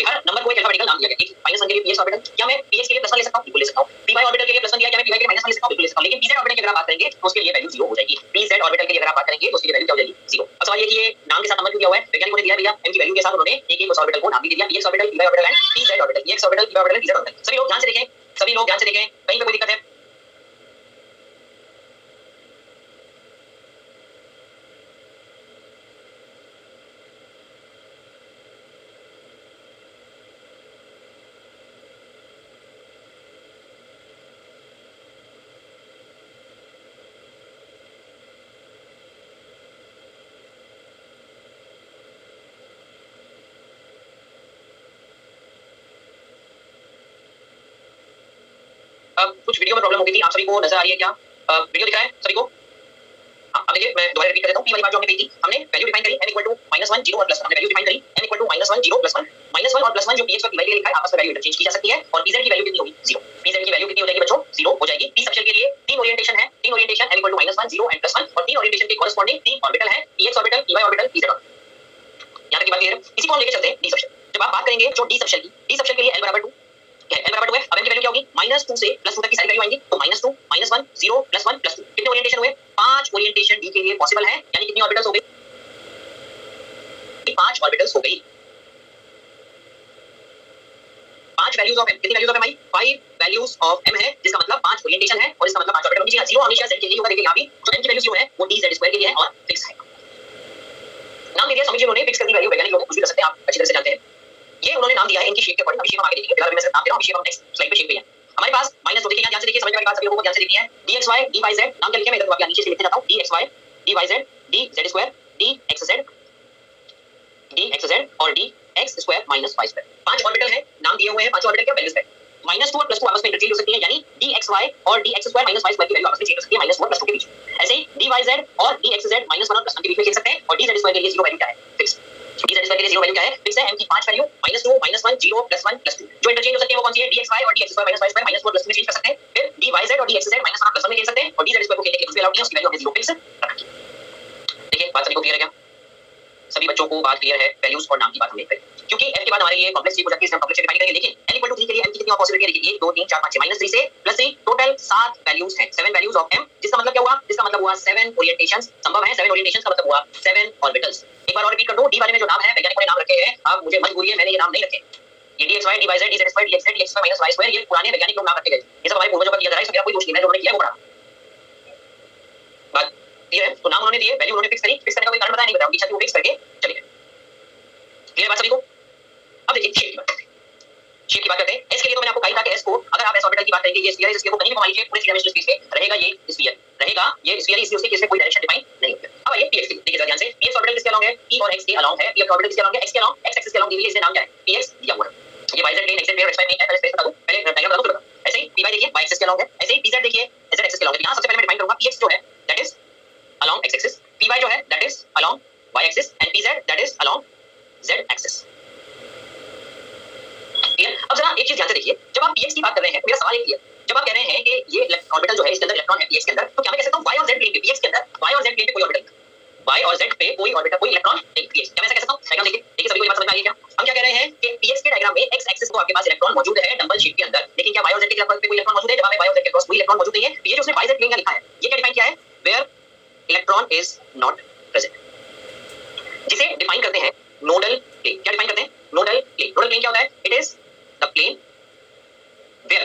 हर नंबर को एक अल्फाबेटिकल नाम दिया गया, ठीक -1 के लिए px ऑर्बिटल, क्या मैं px के लिए +1 ले सकता हूं, बिल्कुल ले सकता हूं। py ऑर्बिटल के लिए +1 दिया, क्या मैं py के लिए -1 ले सकता हूं, बिल्कुल ले सकता हूं। लेकिन pz ऑर्बिटल की अगर आप बात करेंगे तो उसके लिए वैल्यू 0 हो जाएगी। pz ऑर्बिटल की अगर आप बात करेंगे तो उसकी वैल्यू क्या हो जाएगी, 0। अब सवाल ये कि ये नाम के साथ नंबर क्यों दिया हुआ है, वैज्ञानिकों ने दिया भैया m की वैल्यू के साथ उन्होंने एक-एक उस ऑर्बिटल को नाम भी दे दिया, px orbital, py orbital and pz orbital, px orbital, py orbital, pz orbital. सभी लोग ध्यान से देखें, सभी लोग ध्यान से देखें, कहीं पे कोई दिक्कत है, कुछ वीडियो में प्रॉब्लम हो गई थी, आप सभी को नजर आ रही है क्या? वीडियो दिख रहा है सभी को? अब देखिए मैं दोबारा रिपीट कर देता हूं। पी वाली बात जो हमने कही थी, हमने वैल्यू डिफाइन करी n = -1 0 और +1। हमने वैल्यू डिफाइन करी n = -1 0 +1। -1 और +1 जो px और py के लिए लिखा है, आपस में वैल्यू इंटरचेंज की जा सकती है और pz की वैल्यू कितनी होगी? 0। pz की वैल्यू कितनी हो जाएगी बच्चों? 0 हो जाएगी। p सबशेल के लिए तीन ओरिएंटेशन है, तीन ओरिएंटेशन n = -1 0 एंड +1 और तीन ओरिएंटेशन के कॉरेस्पॉन्डिंग तीन ऑर्बिटल है, px orbital, py orbital, pz orbital. यहां तक की बात क्लियर है? इसी को हम लेके चलते हैं d सबशेल। जब आप बात करेंगे जो d सबशेल की, d सबशेल के लिए l = 2 क्या है? l = 2 है। अब n की वैल्यू क्या होगी? -2 से +2 तक की सारी वैल्यू आएंगी, तो -2 -1 0 +1 +2। कितने ओरिएंटेशन हुए? 5 ओरिएंटेशन d के लिए पॉसिबल है, यानी कितनी ऑर्बिटल्स हो गई? 5 ऑर्बिटल्स हो गई। 5 वैल्यूज ऑफ m, कितनी values of m I? 5 values of m है, जिसका मतलब 5 ओरिएंटेशन है और इसका मतलब 5 ऑर्बिटल होंगे। जी हां, 0 हमेशा z के लिए होगा। देखिए यहां भी जो m की वैल्यू 0 है वो dz² के लिए है और फिक्स है। नाम दे दिया स्वामी जी उन्होंने, फिक्स कर दी वैल्यू। वैज्ञानिक लोग कुछ भी कर सकते हैं, आप अच्छी तरह से जानते हैं। ये उन्होंने नाम दिया है इनकी शेप के अकॉर्डिंग। अभी शेप हम आगे देखेंगे, फिलहाल मैं सिर्फ नाम दे रहा हूं। शेप हम नेक्स्ट स्लाइड पे शेप पे है। हमारे पास -2 देखिए, यहां ध्यान से देखिए, समझ में बात सभी लोगों को ध्यान से देखनी है। dxy dyz नाम क्या लिखे मैं इधर तो आप नीचे से लिखते जाता हूं। dxy dyz dz² dxz dxz और dx² - y²। 5 ऑर्बिटल है, नाम दिए हुए हैं। 5 ऑर्बिटल क्या वैल्यूज है? -2 और +2 आपस में इंटरचेंज हो सकती है, यानी dxy और dx² - y² की वैल्यू आपस में चेंज हो सकती है -2 और +2 के बीच। ऐसे ही dyz और dxz -1 और +1 के बीच में खेल सकते हैं और dz² के लिए 0 वैल्यू क्या है? फिक्स। dz² के लिए 0 वैल्यू क्या है? फिक्स है। m की 5 वैल्यू -2 -1 0 +1 +2 जो इंटरचेंज हो सकती है वो कौन सी है? dxy और dx² - y² -2 और +2 में चेंज कर सकते हैं। फिर dyz और dxz -1 और +1 में खेल सकते हैं और dz² को खेलने के लिए कुछ भी अलाउड नहीं है, उसकी वैल्यू हमने 0 फिक्स रखी है। देखिए बात सभी को क्लियर है क्या? सभी बच्चों को बात क्लियर है? वैल्यूज और नाम की बात हमने करी, क्योंकि f के बाद हमारे लिए कॉम्प्लेक्स शेप हो जाती है, इसमें कॉम्प्लेक्स शेप डिफाइन करेंगे। लेकिन n = 3 के लिए m की कितनी पॉसिबिलिटी है? देखिए 1 2 3 4 5 6 -3 से +3 टोटल 7 वैल्यूज हैं, 7 वैल्यूज ऑफ m, जिसका मतलब क्या हुआ? जिसका मतलब हुआ 7 ओरिएंटेशंस संभव है। 7 ओरिएंटेशंस का मतलब हुआ 7 ऑर्बिटल्स। एक बार और रिपीट कर दूं, d वाले में जो नाम है वैज्ञानिकों ने नाम रखे हैं, आप मुझे मजबूरी है, मैंने ये नाम नहीं रखे। ये dxy dyz dz² dxz dx² - y² ये पुराने वैज्ञानिक लोग नाम रखे गए। ये सब हमारे पूर्वजों का किया जा रहा है, इसमें मेरा कोई दोष नहीं है, जो उन्होंने किया वो बड़ा बात ये है। तो नाम उन्होंने दिए, वैल्यू उन्होंने फिक्स करी। फिक्स करने का कोई कारण बताया नहीं, बताया इच्छा थी वो फिक्स करके चले गए। क्लियर बात सभी को? अब देखिए शेप की बात करते हैं। शेप की बात करते हैं। s के लिए तो मैंने आपको कहा था कि s को अगर आप s ऑर्बिटल की बात करेंगे, ये स्फीयर है, इसके को कहीं भी घुमा लीजिए पूरे 3 डायमेंशनल स्पेस में रहेगा, ये स्फीयर रहेगा, ये स्फीयर इसलिए उसके केस में कोई डायरेक्शन डिफाइन नहीं होता। अब आइए px के लिए, देखिए जरा ध्यान से, px ऑर्बिटल किसके अलोंग है? p और x के अलोंग है। p ऑर्बिटल किसके अलोंग है? x के अलोंग, x एक्सिस के अलोंग दी हुई है, इसलिए नाम क्या है? px दिया हुआ है। ये yz plane x plane x plane है, पहले स्पेस बता दूं, पहले डायग्राम बता दूं फिर बता। ऐसे ही py देखिए y एक्सिस के अलोंग है, ऐसे ही pz देखिए z एक्सिस के अलोंग है। यहां सबसे पहले मैं डिफाइन करूंगा px जो है that is along x axis, py जो है that is along y axis and pz that is along z axis. अब जरा एक चीज ध्यान से देखिए, जब आप px की बात कर रहे हैं, मेरा सवाल एक ही है, जब आप कह रहे हैं कि ये ऑर्बिटल जो है इसके अंदर इलेक्ट्रॉन है px के अंदर, तो क्या मैं कह सकता हूं y और z प्लेन पे px के अंदर y और z प्लेन पे कोई ऑर्बिटल, y और z पे कोई ऑर्बिटल, कोई इलेक्ट्रॉन नहीं px? क्या मैं ऐसा कह सकता हूं? डायग्राम देखिए, देखिए सभी को ये बात समझ में आ गई क्या? हम क्या कह रहे हैं कि px के डायग्राम में x एक्सिस को आपके पास इलेक्ट्रॉन मौजूद है डंबल शेप के अंदर, लेकिन क्या y और z के क्रॉस पे कोई इलेक्ट्रॉन मौजूद है? जवाब है y और z के क्रॉस कोई इलेक्ट्रॉन मौजूद नहीं है। तो ये जो उसने yz प्लेन का लिखा है, ये क्या डिफाइन किया है? Where electron is not present, जिसे डिफाइन करते हैं नोडल प्लेन। क्या डिफाइन करते हैं? Nodal plane. नोडल प्लेन क्या होता है? It is the plane where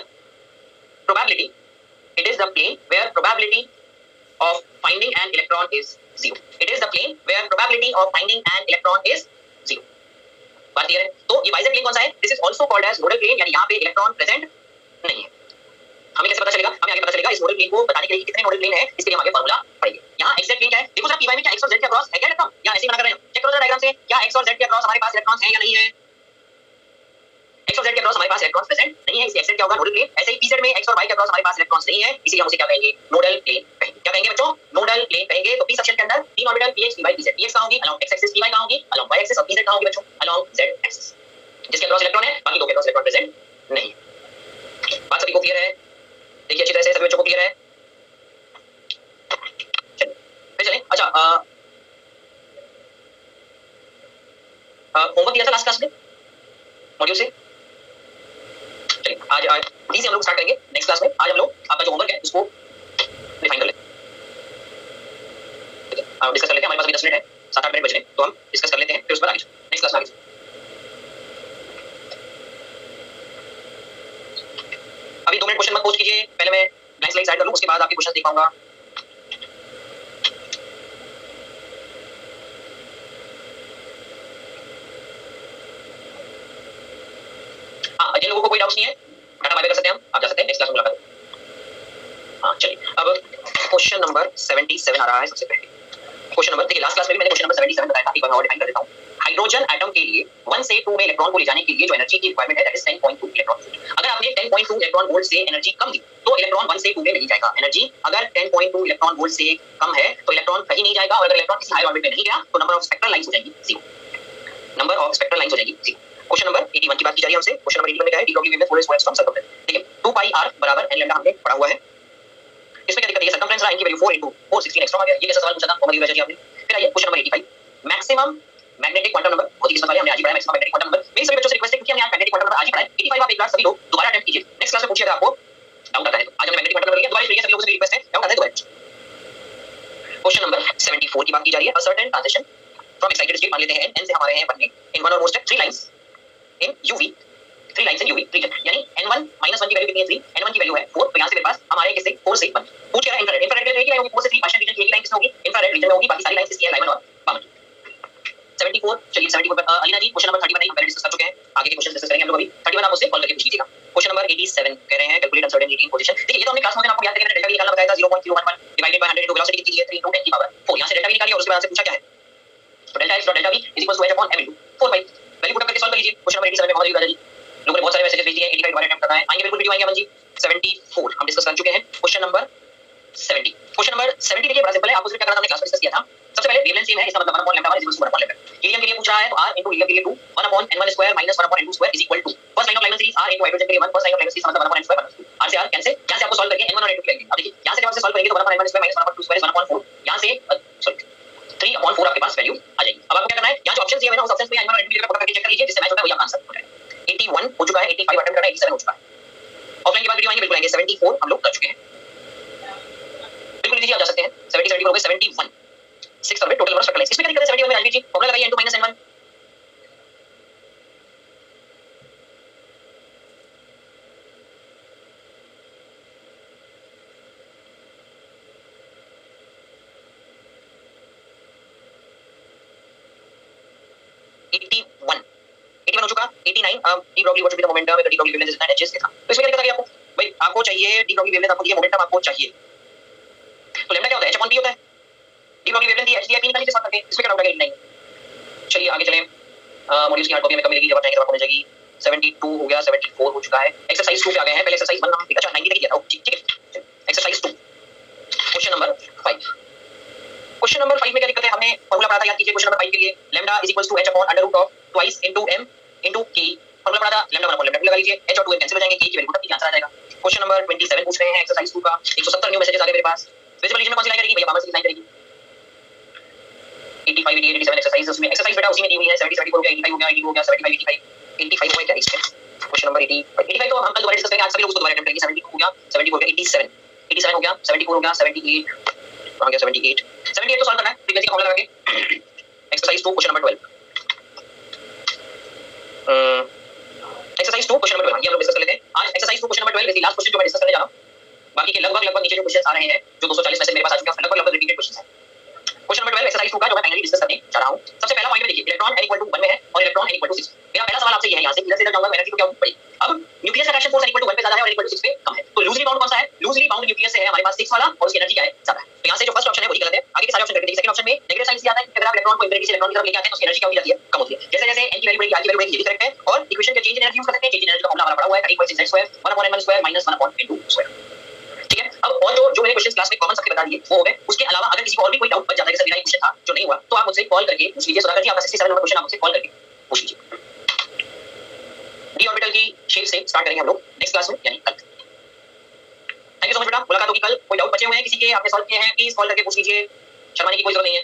probability, it is the plane where probability of finding an electron is 0. It is the plane where probability of finding an electron is 0. बात clear है? तो ये yz plane कौन सा है? This is also called as nodal plane, यानी यहाँ पे इलेक्ट्रॉन प्रेजेंट नहीं है। हमें कैसे पता चलेगा? हमें आगे पता चलेगा इस नोडल प्लेन को बताने के लिए कितने नोडल प्लेन है, इसके लिए हम आगे फार्मूला पढ़ेंगे। यहाँ x z प्लेन क्या है? देखो जरा py में क्या x और z के अक्रॉस है क्या इलेक्ट्रॉन? यहाँ ऐसे ही बना कर रहे हैं, चेक करो जरा डायग्राम से, क्या x और z के अक्रॉस हमारे पास इलेक्ट्रॉन्स हैं या नहीं है? x और z के अक्रॉस हमारे पास इलेक्ट्रॉन्स प्रेजेंट नहीं है, इसलिए x z क्या होगा? Nodal plane. ऐसे ही pz में x और y के अक्रॉस हमारे पास इलेक्ट्रॉन्स नहीं है, इसीलिए हम उसे क्या कहेंगे? नोडल प्लेन कहेंगे। क्या कहेंगे बच्चों? नोडल प्लेन कहेंगे। तो p सेक्शन के अंदर तीन orbital px py pz, px कहां होगी? अलोंग x एक्सिस, py कहां होगी? अलोंग y एक्सिस और pz कहां होगी बच्चों? Along z axis. जिसके अक्रॉस इलेक्ट्रॉन है, बाकी दो के अक्रॉस इलेक्ट्रॉन प्रेजेंट नहीं है। बात सभी को क्लियर है? देखिए अच्छी तरह से, सभी बच्चों को क्लियर है? चलिए फिर चलें। अच्छा होमवर्क दिया था लास्ट क्लास में मॉड्यूल से, आज डी से हम लोग स्टार्ट करेंगे नेक्स्ट क्लास में। आज हम लोग आपका जो होमवर्क है उसको डिफाइन कर लेते हैं, डिस्कस कर लेते हैं। हमारे पास अभी 10 मिनट है, 7-8 मिनट बचने, तो हम डिस्कस कर लेते हैं, फिर उसके बाद आगे नेक्स्ट क्लास में आगे। अभी 2 मिनट क्वेश्चन मत पोस्ट कीजिए, पहले मैं ब्लैंक स्लाइड साइड कर लूं, उसके बाद आपके क्वेश्चन देख पाऊंगा। हाँ, जिन लोगों को कोई डाउट नहीं है टाटा बाय बाय कर सकते हैं, हम आप जा सकते हैं, नेक्स्ट क्लास में मुलाकात। हाँ चलिए, अब क्वेश्चन नंबर 77 आ रहा है। सबसे पहले क्वेश्चन नंबर, देखिए लास्ट क्लास में भी मैंने क्वेश्चन नंबर 77 बताया था, एक बार मैं और डिफाइन कर देता हूं। हाइड्रोजन एटम के लिए 1 से 2 में इलेक्ट्रॉन को ले जाने के लिए जो एनर्जी की रिक्वायरमेंट है दैट इज 10.2 इलेक्ट्रॉन वोल्ट। अगर आपने 10.2 इलेक्ट्रॉन वोल्ट से एनर्जी कम दी तो इलेक्ट्रॉन 1 से 2 में नहीं जाएगा। एनर्जी अगर 10.2 इलेक्ट्रॉन वोल्ट से कम है तो इलेक्ट्रॉन कहीं नहीं जाएगा, और अगर इलेक्ट्रॉन किसी हायर ऑर्बिट में नहीं गया तो नंबर ऑफ स्पेक्ट्रल लाइंस हो जाएगी 0। नंबर ऑफ स्पेक्ट्रल लाइंस हो जाएगी 0। क्वेश्चन नंबर 81 की बात की जा रही है हमसे। क्वेश्चन नंबर 81 में क्या है, de Broglie wavelength 4 from circumference. ठीक है, 2 पाई r बराबर n लैम्डा हमने पढ़ा हुआ है। इसमें क्या दिक्कत है, सर्कमफ्रेंस रहा, इनकी वैल्यू 4 into 416 एक्स्ट्रा आ गया। ये कैसा सवाल पूछा था मोहम्मद यूसुफ आपने। फिर आइए question number 85, maximum magnetic quantum number. बहुत ही किस्मत वाले, हमने आज ही पढ़ा मैक्सिमम मैग्नेटिक क्वांटम नंबर। मेरे सभी बच्चों से रिक्वेस्ट है, क्योंकि हमने आज मैग्नेटिक क्वांटम नंबर आज ही पढ़ा है। 85 आप एक बार सभी लोग दोबारा अटेम्प्ट कीजिए, नेक्स्ट क्लास में पूछिएगा आपको डाउट आता है तो। आज हमने मैग्नेटिक क्वांटम नंबर लिया, दोबारा पढ़िए, सभी लोगों से रिक्वेस्ट है, डाउट आता है दोबारा। क्वेश्चन नंबर 74 की बात की जा रही है, a certain transition from excited state मान लेते हैं n से हमारे हैं बनने इन वन और more step 3 lines in UV, 3 lines in UV region, यानी n1 -1 की वैल्यू कितनी है 3, n1 की वैल्यू है 4, तो यहां से मेरे पास हमारे किससे 4 से 1 पूछ रहा है। इंफ्रारेड, इंफ्रारेड के लिए एक लाइन होगी 4 से 3, पार्शियल रीजन की एक लाइन किसमें होगी, इंफ्रारेड रीजन में होगी, बाकी सारी लाइंस किसकी है, लाइमन और पामर की। 74, चलिए 74 पर अलीना जी क्वेश्चन नंबर 31 नहीं, हम पहले डिस्कस कर चुके हैं, आगे के क्वेश्चन डिस्कस करेंगे हम लोग अभी। 31 आप उससे कॉल करके पूछ लीजिएगा। क्वेश्चन नंबर 87 कह रहे हैं कैलकुलेट अनसर्टेनिटी इन पोजीशन। देखिए ये तो हमने क्लास में आपको याद है कि डेल्टा v निकालना बताया था, 0.011 डिवाइडेड बाय 100 इनटू वेलोसिटी कितनी है 3 into 10 की पावर 4। यहां से डेल्टा v निकालिए और उसके बाद से पूछा क्या है, तो delta x dot delta v is equal to h upon m into 4 pi. Value put करके सॉल्व कर लीजिए। क्वेश्चन नंबर 87 में मोहम्मद यूसुफ जी लोगों ने बहुत सारे मैसेजेस भेज दिए हैं, 85 दोबारा अटेम्प्ट करना है, आएंगे बिल्कुल वीडियो आएंगे अमन जी। 74 हम डिस्कस कर चुके हैं। क्वेश्चन नंबर 70, क्वेश्चन नंबर 70 देखिए बड़ा सिंपल है, आपको सिर्फ क्या करना था, हमने क्लास में डिस्कस किया था। सबसे पहले वेवलेंथ सेम है, इसका मतलब 1 upon lambda 1 is equal to 1 upon lambda. Helium के लिए पूछ रहा है तो r into हीलियम के लिए 2, 1 upon n1 square minus 1 upon n2 square is equal to first line of Lyman series r into hydrogen के लिए 1, first line of Lyman series मतलब 1 upon n square minus 2, r से r cancel, यहां से आपको solve करके n1 और n2 की वैल्यू। अब देखिए यहां से जब आप सॉल्व करेंगे तो 1 upon n1 square minus 1 upon 2 square 1 upon 4, यहां से सॉरी 3 अपॉन 4 आपके पास वैल्यू आ जाएगी। अब आपको क्या करना है, यहां जो ऑप्शन दिए हुए हैं ना उस ऑप्शंस में n1 और n2 की वैल्यू पुट करके चेक कर लीजिए, जिससे मैच होता है वही आपका आंसर हो जाएगा। 81 हो चुका है, 85 अटेम्प्ट करना है, 87 हो चुका है। ऑफलाइन के बाद वीडियो आएंगे बिल्कुल आएंगे। 74 हम लोग कर चुके हैं, बिल्कुल लीजिए आप जा सकते हैं। 70 74 हो गए, 71 6 कर गए total number of spectral lines. इसमें क्या दिक्कत है 71 में राजवीर जी, फॉर्मूला लगाइए n2 - n1। हो चुका 89 de Broglie what should be the momentum the de Broglie wavelength is 9 hs के था। तो इसमें क्या दिक्कत आ गई आपको, भाई आपको चाहिए डी ब्रॉगली वेवलेंथ, आपको दिया मोमेंटम आपको चाहिए, तो लैम्डा क्या होता है, h अपॉन p होता है। डी ब्रॉगली वेवलेंथ दी h दी p निकाल लीजिए साथ करके, इसमें क्या डाउट आ गया 89। चलिए आगे चलें, मॉड्यूल्स की हार्ड कॉपी में कब मिलेगी, जब आप चाहेंगे तब आपको मिल जाएगी। 72 हो गया, 74 हो चुका है। एक्सरसाइज 2 पे आ गए हैं, पहले एक्सरसाइज 1 हम अच्छा 90 तक किया था, ठीक है। Exercise 2 question number 5। Question number 5 में क्या दिक्कत है, हमने फार्मूला पढ़ा था, याद कीजिए। क्वेश्चन नंबर 5 के लिए lambda is equals to h upon under root of twice into m into k। फार्मूला पढ़ा था, लैम्डा 1 अपॉन लैम्डा 2 लगा लीजिए, h और 2m कैंसिल हो जाएंगे, k की वैल्यू तब आंसर आ जाएगा। क्वेश्चन नंबर 27 पूछ रहे हैं एक्सरसाइज 2 का। 170 न्यू मैसेजेस आ गए मेरे पास। विजिबल रीजन में कौन सी लाइन करेगी भैया, मामा से लाइन करेगी। 85 88 87 एक्सरसाइज, उसमें एक्सरसाइज बेटा उसी में दी हुई है। 70 74 हो गया, 85 हो गया, 82 हो गया, 75 85 85 हो गया क्या इसमें। क्वेश्चन नंबर 85 तो हम कल दोबारा डिस्कस करेंगे, आज सभी लोग उसको दोबारा अटेम्प्ट करेंगे। 72 हो गया, 74 हो गया, 87 87 हो गया, 74 हो गया, 78 कहां गया, 78 78 तो सॉल्व करना है फ्रीक्वेंसी का फॉर्मूला लगा के। Exercise 2 question number 12, exercise 2 question number 12 ये हम लोग डिस्कस कर लेते हैं आज। Exercise 2 question number 12 last question जो मैं डिस्कस करने जा रहा हूं। बाकी के लगभग नीचे जो क्वेश्चंस आ रहे हैं, जो 240 मैसेज मेरे पास आ चुके हैं, लगभग रिपीटेड क्वेश्चंस हैं। क्वेश्चन नंबर 12 एक्सरसाइज 2 का जो मैं फाइनली डिस्कस करने जा रहा हूं। सबसे पहला पॉइंट में देखिए, इलेक्ट्रॉन n = 1 में है और इलेक्ट्रॉन n = 6। मेरा पहला सवाल आपसे ये है, यहां से इधर से इधर जाऊंगा, एनर्जी को क्या पड़ी। अब न्यूक्लियस अट्रैक्शन फोर्स n = 1 पे ज्यादा है और n = 6 पे कम है, तो लूजली बाउंड कौन सा है, लूजली बाउंड न्यूक्लियस से है हमारे पास 6 वाला, और उसकी एनर्जी क्या है, ज्यादा है। तो यहां से जो फर्स्ट ऑप्शन है वही गलत है, आगे के सारे ऑप्शन करके देखिए। सेकंड ऑप्शन में नेगेटिव साइन से आता है कि अगर आप इलेक्ट्रॉन को इनफिनिटी से इलेक्ट्रॉन की तरफ लेके आते हैं तो उसकी एनर्जी क्या हो जाती है, कम होती है। जैसे जैसे n की वैल्यू बढ़ेगी r की वैल्यू बढ़ेगी, ये भी करेक्ट है। और इक्वेशन के चेंज इन एनर्जी यूज कर सकते हैं। चेंज इन एनर्जी का फॉर्मूला हमारा पड़ा हुआ है 13.6z² 1/n1² - 1/n2²। ठीक है। अब और जो मैंने क्वेश्चंस क्लास में कॉमन सबके बता दिए वो हो गए। उसके अलावा अगर किसी को और भी कोई डाउट बच जाता है, जैसे मेरा क्वेश्चन था जो नहीं हुआ, तो आप मुझसे कॉल करके पूछ लीजिए। सुधाकर जी आपका 67 नंबर क्वेश्चन आप मुझसे कॉल करके पूछ लीजिए। डी ऑर्बिटल की शेप से स्टार्ट करेंगे हम लोग नेक्स्ट क्लास में, यानी कल। थैंक यू सो मच बेटा, मुलाकात होगी कल। कोई डाउट बचे हुए हैं किसी के, आपने सॉल्व किए हैं, प्लीज कॉल करके पूछ लीजिए, शर्माने की कोई जरूरत नहीं है।